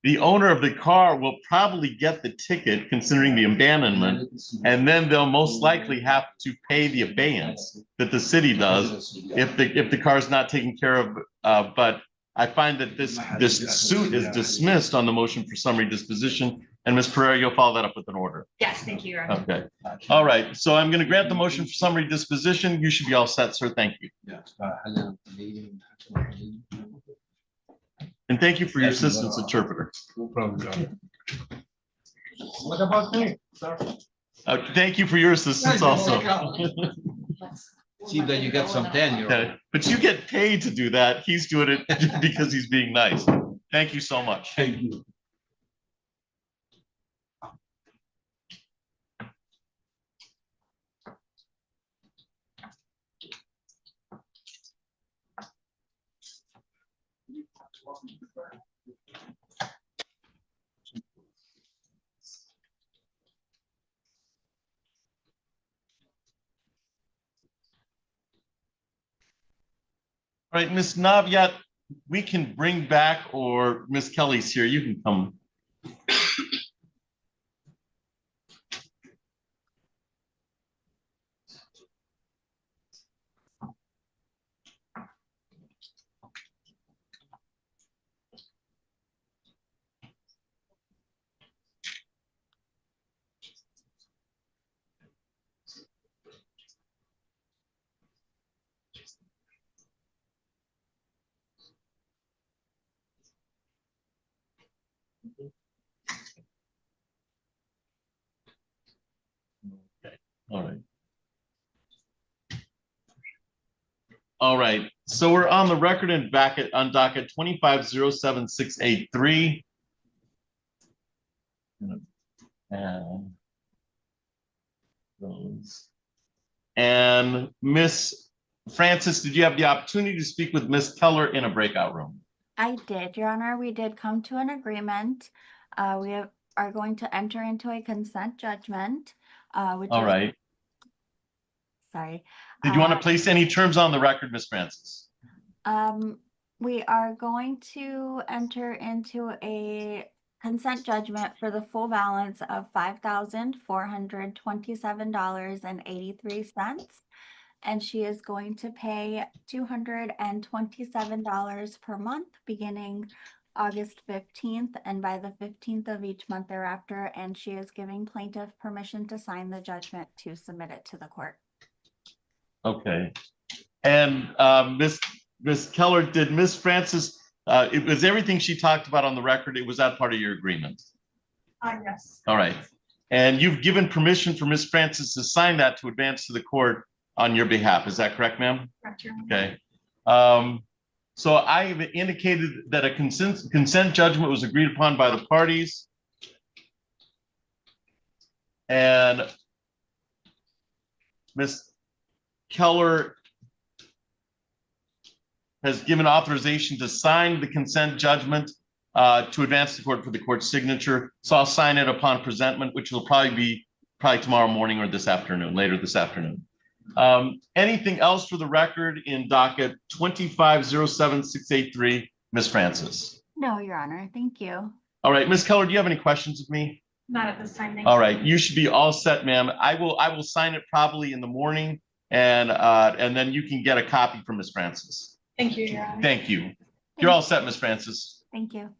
The owner of the car will probably get the ticket considering the abandonment, and then they'll most likely have to pay the abeyance that the city does if the car is not taken care of. But I find that this suit is dismissed on the motion for summary disposition. And Ms. Pereira, you'll follow that up with an order. Yes, thank you, Your Honor. Okay. All right. So I'm going to grant the motion for summary disposition. You should be all set, sir. Thank you. And thank you for your assistance, interpreter. No problem. What about me? Thank you for your assistance also. See that you get some tenure. Okay. But you get paid to do that. He's doing it because he's being nice. Thank you so much. Thank you. All right, Ms. Navyat, we can bring back, or Ms. Kelly's here, you can come. Okay, all right. All right, so we're on the record and back on docket 25-07683. And those. And Miss Francis, did you have the opportunity to speak with Miss Keller in a breakout room? I did, Your Honor. We did come to an agreement. Are going to enter into a consent judgment, which All is, right. sorry. Did you want to place any terms on the record, Miss Francis? We are going to enter into a consent judgment for the full balance of $5,427.83. And she is going to pay $227 per month beginning August 15th and by the 15th of each month thereafter. And she is giving plaintiff permission to sign the judgment to submit it to the court. Okay. And Miss Keller, did Miss Francis, it was everything she talked about on the record, was that part of your agreement? Yes. All right. And you've given permission for Miss Francis to sign that to advance to the court on your behalf. Is that correct, ma'am? Correct, Your Honor. Okay. So I've indicated that a consent judgment was agreed upon by the parties. And Miss Keller has given authorization to sign the consent judgment to advance the court for the court's signature. So I'll sign it upon presentment, which will probably be tomorrow morning or this afternoon, later this afternoon. Anything else for the record in docket 25-07683, Miss Francis? No, Your Honor. Thank you. All right, Miss Keller, do you have any questions of me? Not at this time. Thank All you. right, you should be all set, ma'am. I will sign it probably in the morning, and then you can get a copy from Miss Francis. Thank you, Your Honor. Thank you. You're all set, Miss Francis. Thank you.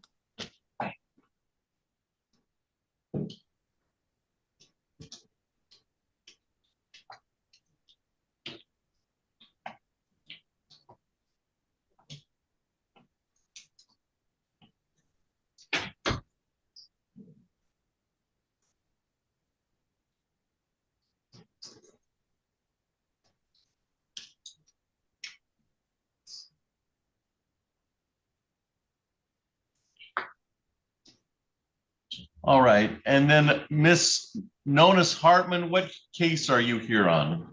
All right, and then Miss Nonis Hartman, what case are you here on?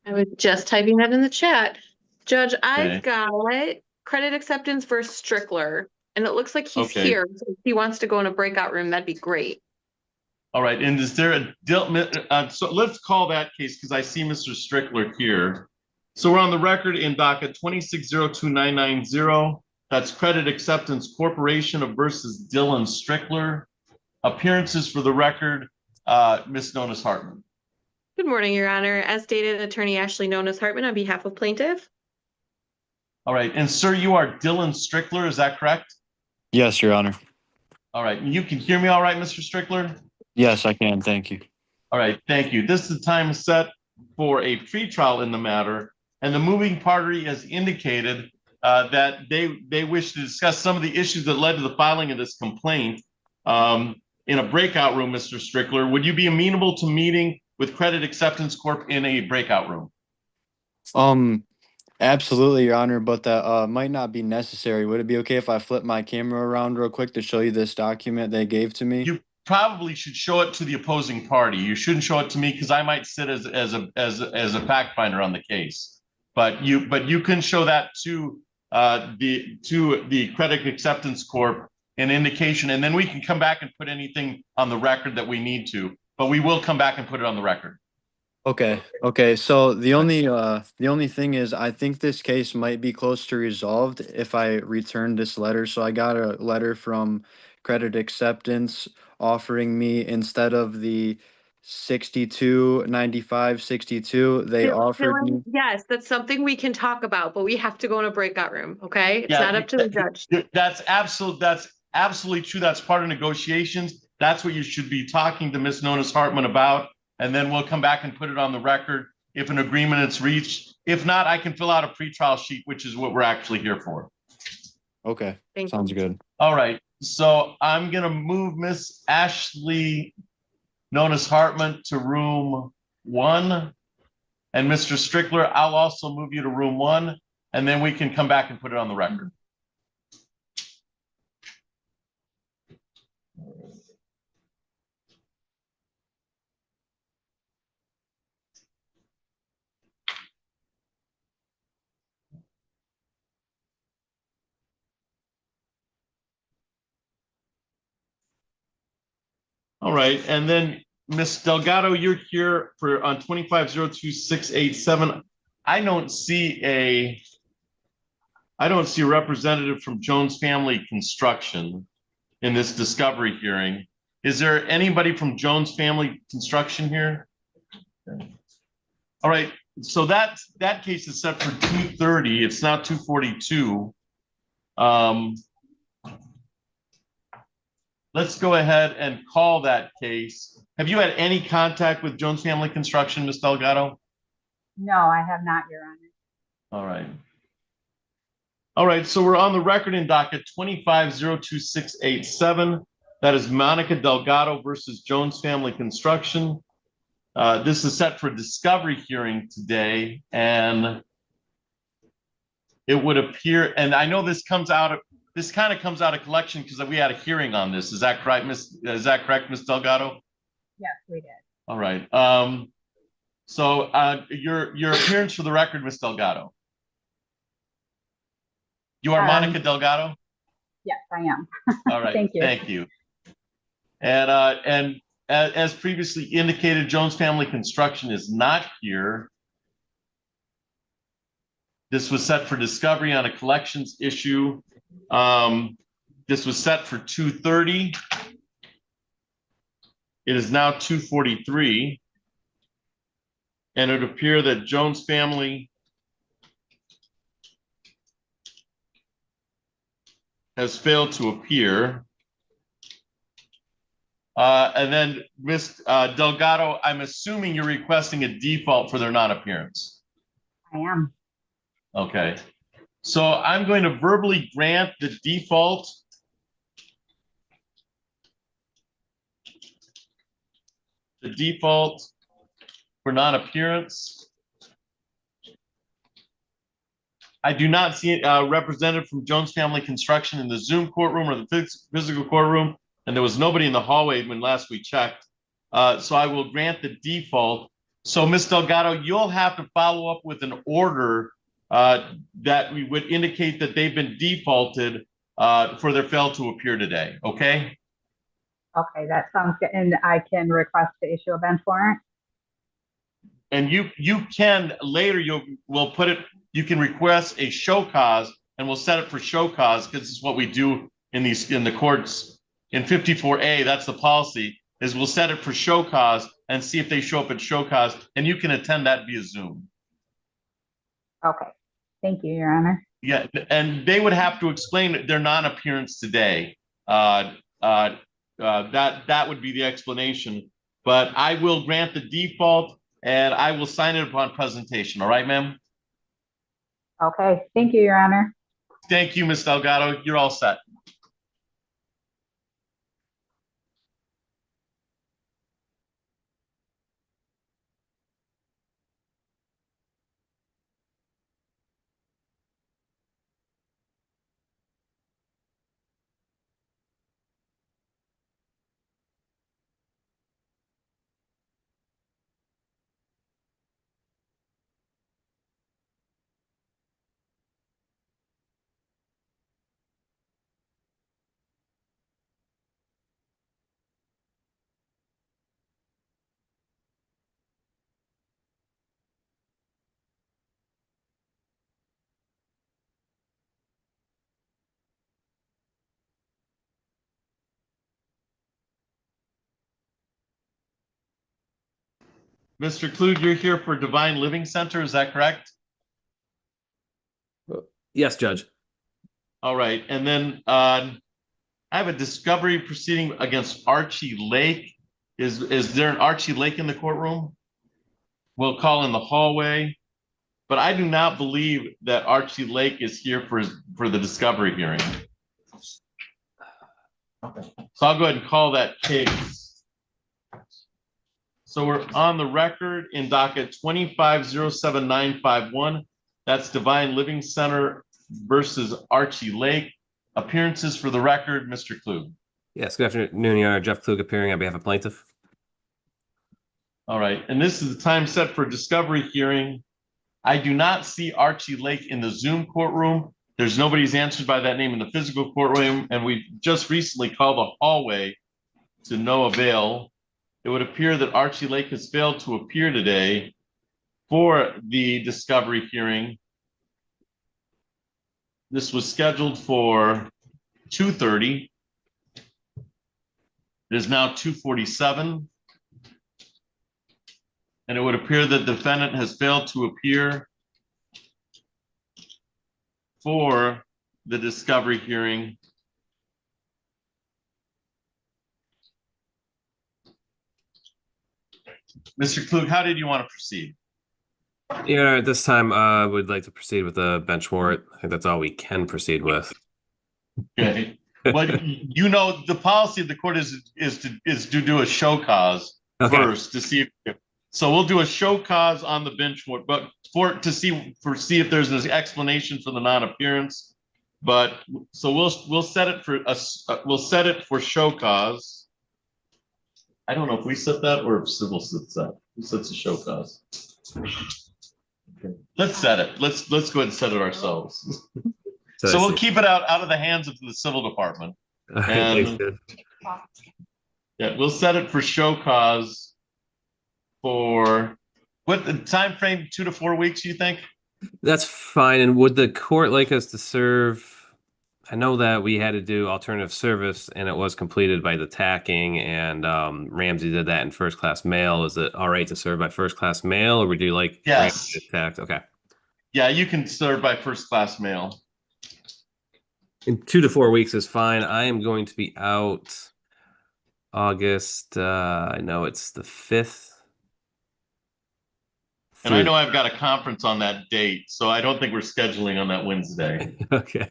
I was just typing that in the chat. Judge, I've Okay. got credit acceptance for Strickler, and it looks like he's Okay. here. So if he wants to go in a breakout room, that'd be great. All right, and is there a deal? So let's call that case because I see Mr. Strickler here. So we're on the record in docket 26-02990. That's Credit Acceptance Corporation of versus Dylan Strickler. Appearances for the record, Ms. Nonis Hartman. Good morning, Your Honor. As stated, Attorney Ashley Nonis Hartman on behalf of plaintiff. All right, and sir, you are Dylan Strickler, is that correct? Yes, Your Honor. All right, you can hear me all right, Mr. Strickler? Yes, I can. Thank you. All right, thank you. This is the time set for a pretrial in the matter, and the moving party has indicated that they wish to discuss some of the issues that led to the filing of this complaint in a breakout room, Mr. Strickler. Would you be amenable to meeting with Credit Acceptance Corp in a breakout room? Absolutely, Your Honor, but that might not be necessary. Would it be okay if I flip my camera around real quick to show you this document they gave to me? You probably should show it to the opposing party. You shouldn't show it to me because I might sit as a fact finder on the case. But you can show that to the Credit Acceptance Corp an indication, and then we can come back and put anything on the record that we need to. But we will come back and put it on the record. Okay. So the only thing is, I think this case might be close to resolved if I return this letter. So I got a letter from Credit Acceptance offering me, instead of the 62.95.62, they offered me. Yes, that's something we can talk about, but we have to go in a breakout room. Okay, it's Yeah, not up to the judge. That's absolutely true. That's part of negotiations. That's what you should be talking to Ms. Nonis Hartman about. And then we'll come back and put it on the record if an agreement is reached. If not, I can fill out a pretrial sheet, which is what we're actually here for. Okay, Thank sounds good. All right. so I'm gonna move Miss Ashley, known as Hartman, to room 1. And Mr. Strickler, I'll also move you to room 1, and then we can come back and put it on the record. All right, and then Ms. Delgado, you're here for on 2502-687. I don't see a representative from Jones Family Construction in this discovery hearing. Is there anybody from Jones Family Construction here? All right, so that case is set for 2:30. It's now 2:42. Let's go ahead and call that case. Have you had any contact with Jones Family Construction, Ms. Delgado? No, I have not, Your Honor. All right. All right, so we're on the record in docket 2502-687. That is Monica Delgado versus Jones Family Construction. This is set for discovery hearing today, and it would appear, and I know this kind of comes out of collection because we had a hearing on this. Is that correct, Miss Delgado? Yes, we did. All right. So your appearance for the record, Miss Delgado. You are Monica Delgado? Yes, I am. All right. Thank you. Thank you. And as previously indicated, Jones Family Construction is not here. This was set for discovery on a collections issue. This was set for 2:30. It is now 2:43. And it would appear that Jones Family has failed to appear. And then Ms. Delgado, I'm assuming you're requesting a default for their non-appearance. I am. Okay. So I'm going to verbally grant the default. The default for non-appearance. I do not see a representative from Jones Family Construction in the Zoom courtroom or the physical courtroom, and there was nobody in the hallway when last we checked. So I will grant the default. So Ms. Delgado, you'll have to follow up with an order that we would indicate that they've been defaulted for their fail to appear today, okay? Okay, that sounds good. And I can request to issue a bench warrant? And you can later, you can request a show cause, and we'll set it for show cause because this is what we do in the courts. In 54A, that's the policy, is we'll set it for show cause and see if they show up at show cause, and you can attend that via Zoom. Okay, thank you, Your Honor. Yeah, and they would have to explain their non-appearance today. That would be the explanation, but I will grant the default and I will sign it upon presentation. All right, ma'am? Okay, thank you, Your Honor. Thank you, Ms. Delgado. You're all set. Mr. Kluge, you're here for Divine Living Center, is that correct? Yes, Judge. All right, and then I have a discovery proceeding against Archie Lake. Is there an Archie Lake in the courtroom? We'll call in the hallway, but I do not believe that Archie Lake is here for the discovery hearing. So I'll go ahead and call that case. So we're on the record in docket 25-07951. That's Divine Living Center versus Archie Lake. Appearances for the record, Mr. Klug. Yes, good afternoon, Your Honor. Jeff Klug appearing on behalf of plaintiff. All right, and this is the time set for discovery hearing. I do not see Archie Lake in the Zoom courtroom. There's nobody's answered by that name in the physical courtroom, and we just recently called the hallway to no avail. It would appear that Archie Lake has failed to appear today for the discovery hearing. This was scheduled for 2:30. It is now 2:47. And it would appear that the defendant has failed to appear for the discovery hearing. Mr. Klug, how did you want to proceed? Your Honor, at this time, I would like to proceed with a bench warrant. I think that's all we can proceed with. Okay. But you know, the policy of the court is to do a show cause first to see if, so we'll do a show cause on the bench warrant, but to see if there's an explanation for the non-appearance. But so we'll set it for for show cause. I don't know if we set that or if civil sets that. Who sets a show cause? Okay. Let's set it. Let's go ahead and set it ourselves. So we'll keep it out of the hands of the civil department. And yeah, we'll set it for show cause for what the time frame, 2 to 4 weeks, you think? That's fine. And would the court like us to serve? I know that we had to do alternative service and it was completed by the tacking, and Ramsey did that in first class mail. Is it all right to serve by first class mail, or would you like Yes. tacked? Okay. Yeah, you can serve by first class mail. In 2 to 4 weeks is fine. I am going to be out August. I know it's the 5th. And I know I've got a conference on that date, so I don't think we're scheduling on that Wednesday. Okay.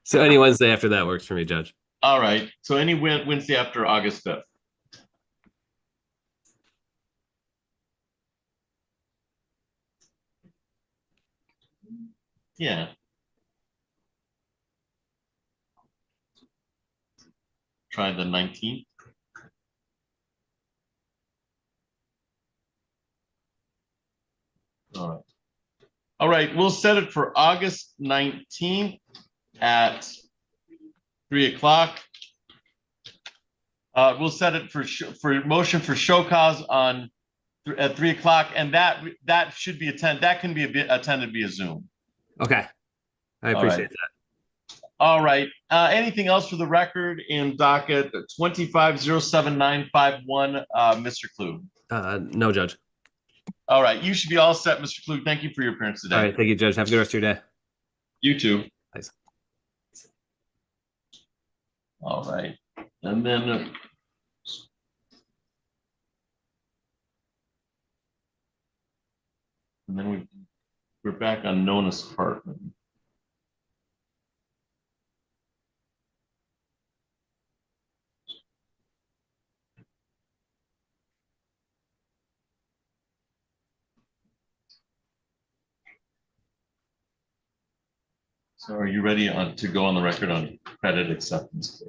So any Wednesday after that works for me, Judge. All right. So any Wednesday after August 5th. Yeah. Try the 19th. All right. All right. We'll set it for August 19th at 3 o'clock. We'll set it for motion for show cause at 3 o'clock, and that should be that can be attended via Zoom. Okay. I appreciate that. All right. Anything else for the record in docket 25-07951, Mr. Klug? No, Judge. All right. You should be all set, Mr. Klug. Thank you for your appearance today. All right. Thank you, Judge. Have a good rest of your day. You too. Thanks. All right. And then we're back on Nona's apartment. So are you ready to go on the record on credit acceptance?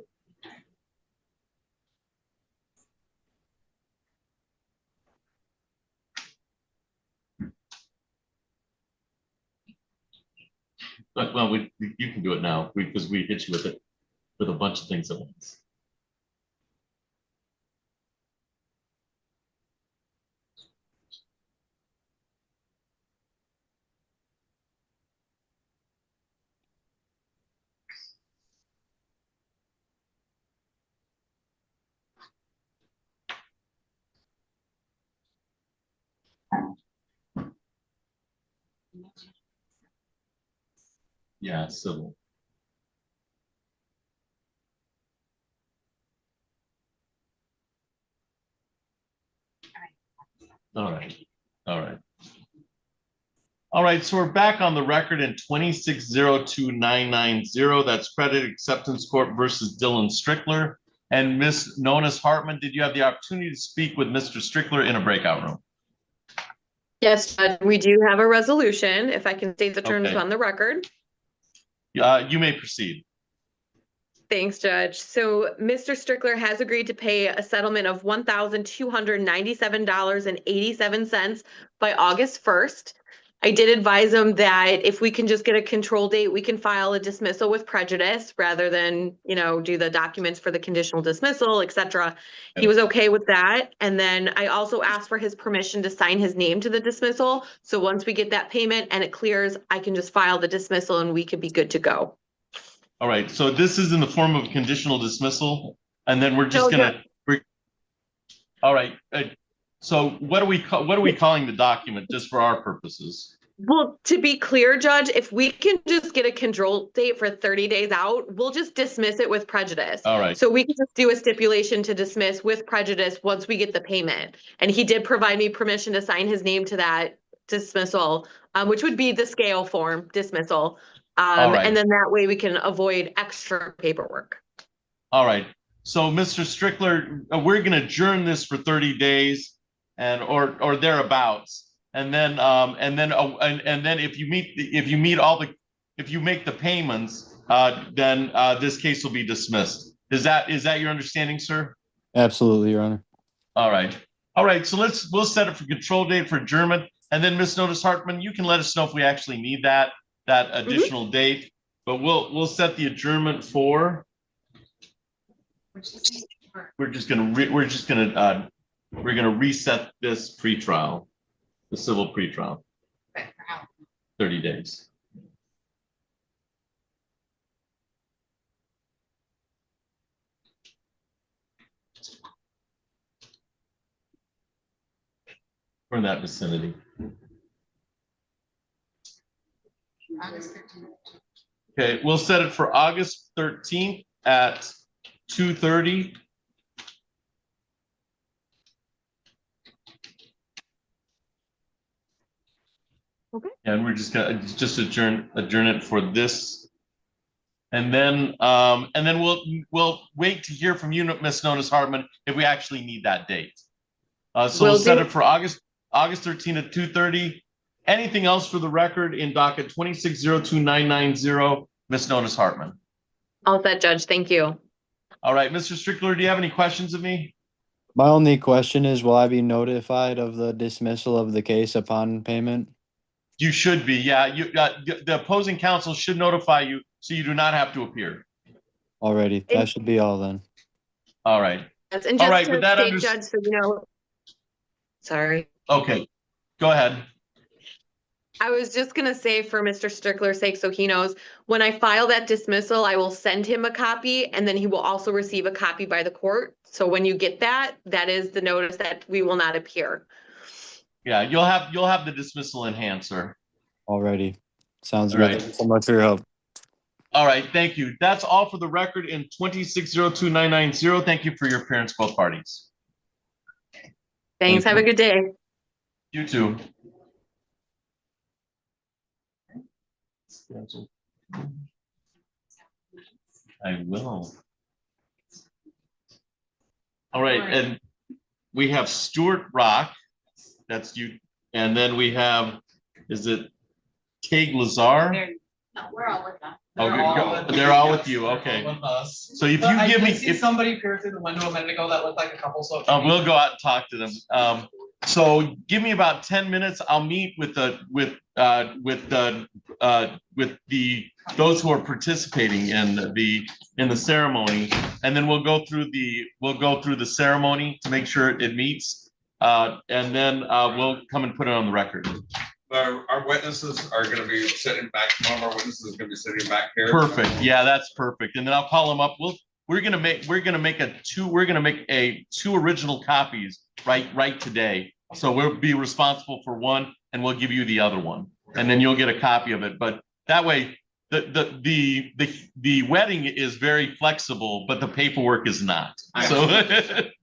Well, you can do it now because we hit you with a bunch of things at once. Yeah, civil. All right. All right. All right, so we're back on the record in 26-02-990. That's Credit Acceptance Corp. versus Dylan Strickler. And Ms. Nonis Hartman, did you have the opportunity to speak with Mr. Strickler in a breakout room? Yes, Judge, we do have a resolution, if I can state the terms Okay. on the record. You may proceed. Thanks, Judge. So Mr. Strickler has agreed to pay a settlement of $1,297.87 by August 1st. I did advise him that if we can just get a control date, we can file a dismissal with prejudice rather than, do the documents for the conditional dismissal, et cetera. He was okay with that. And then I also asked for his permission to sign his name to the dismissal. So once we get that payment and it clears, I can just file the dismissal and we could be good to go. All right, so this is in the form of conditional dismissal, and then we're just all right. So what are we calling the document, just for our purposes? Well, to be clear, Judge, if we can just get a control date for 30 days out, we'll just dismiss it with prejudice. All right. So we can just do a stipulation to dismiss with prejudice once we get the payment. And he did provide me permission to sign his name to that dismissal, which would be the scale form dismissal. Right. And then that way we can avoid extra paperwork. All right. So, Mr. Strickler, we're going to adjourn this for 30 days, or thereabouts, and then if you make the payments, then this case will be dismissed. Is that your understanding, sir? Absolutely, Your Honor. All right. So we'll set it for control date for adjournment, and then Ms. Notis Hartman, you can let us know if we actually need that additional date, but we'll set the adjournment for. We're gonna reset this pretrial, the civil pretrial. 30 days. We're in that vicinity. August 13th. Okay, we'll set it for August 13th at 2:30. Okay. And we're just gonna adjourn it for this. And then we'll wait to hear from you, Ms. Notis Hartman, if we actually need that date. So we'll set it for August 13th at 2:30. Anything else for the record in docket 26-02-990, Ms. Notis Hartman? All set, Judge. Thank you. All right, Mr. Strickler, do you have any questions of me? My only question is, will I be notified of the dismissal of the case upon payment? You should be, yeah. The opposing counsel should notify you, so you do not have to appear. Alrighty, that should be all then. All right. And just All right, to with that state, Judge, so sorry. Okay, go ahead. I was just gonna say, for Mr. Strickler's sake, so he knows, when I file that dismissal, I will send him a copy, and then he will also receive a copy by the court. So when you get that, that is the notice that we will not appear. Yeah, you'll have the dismissal in hand, sir. Alrighty, sounds All good. right. Thank you so much for your help. All right, thank you. That's all for the record in 26-02-990. Thank you for your appearance, both parties. Thanks. Have a good day. You too. I will. All right, and we have Stuart Rock. That's you. And then we have, is it Kate Lazar? No, we're all with them. They're all with you. Okay. So if you give me, if somebody peered through the window a minute ago that looked like a couple. So we'll go out and talk to them. So give me about 10 minutes. I'll meet with those who are participating in the ceremony, and then we'll go through the ceremony to make sure it meets, and then we'll come and put it on the record. Our witnesses are going to be sitting back. One of our witnesses is going to be sitting back here. Perfect. Yeah, that's perfect. And then I'll call them up. We're gonna make two original copies right today. So we'll be responsible for one, and we'll give you the other one, and then you'll get a copy of it. But that way, the wedding is very flexible, but the paperwork is not. So the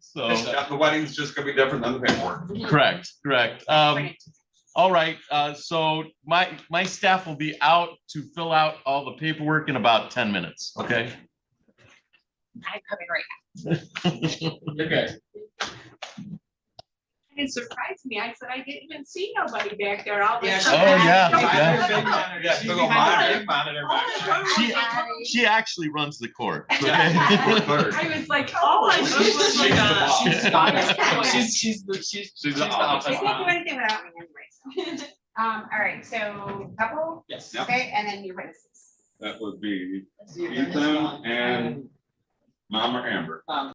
wedding's just going to be different than the paperwork. Correct. All right, so my staff will be out to fill out all the paperwork in about 10 minutes, okay? I'm coming right. Okay. It surprised me. I said, I didn't even see nobody back there. All Yeah, this. she- Oh, yeah, Yeah, big old monitor back there. She actually runs the court. okay? I was like, oh, I was like, She's the They office can't do mom. anything without me anyway, so. All right, so couple, Yes. okay, and then your witnesses. That would be Ethan and Mama Amber.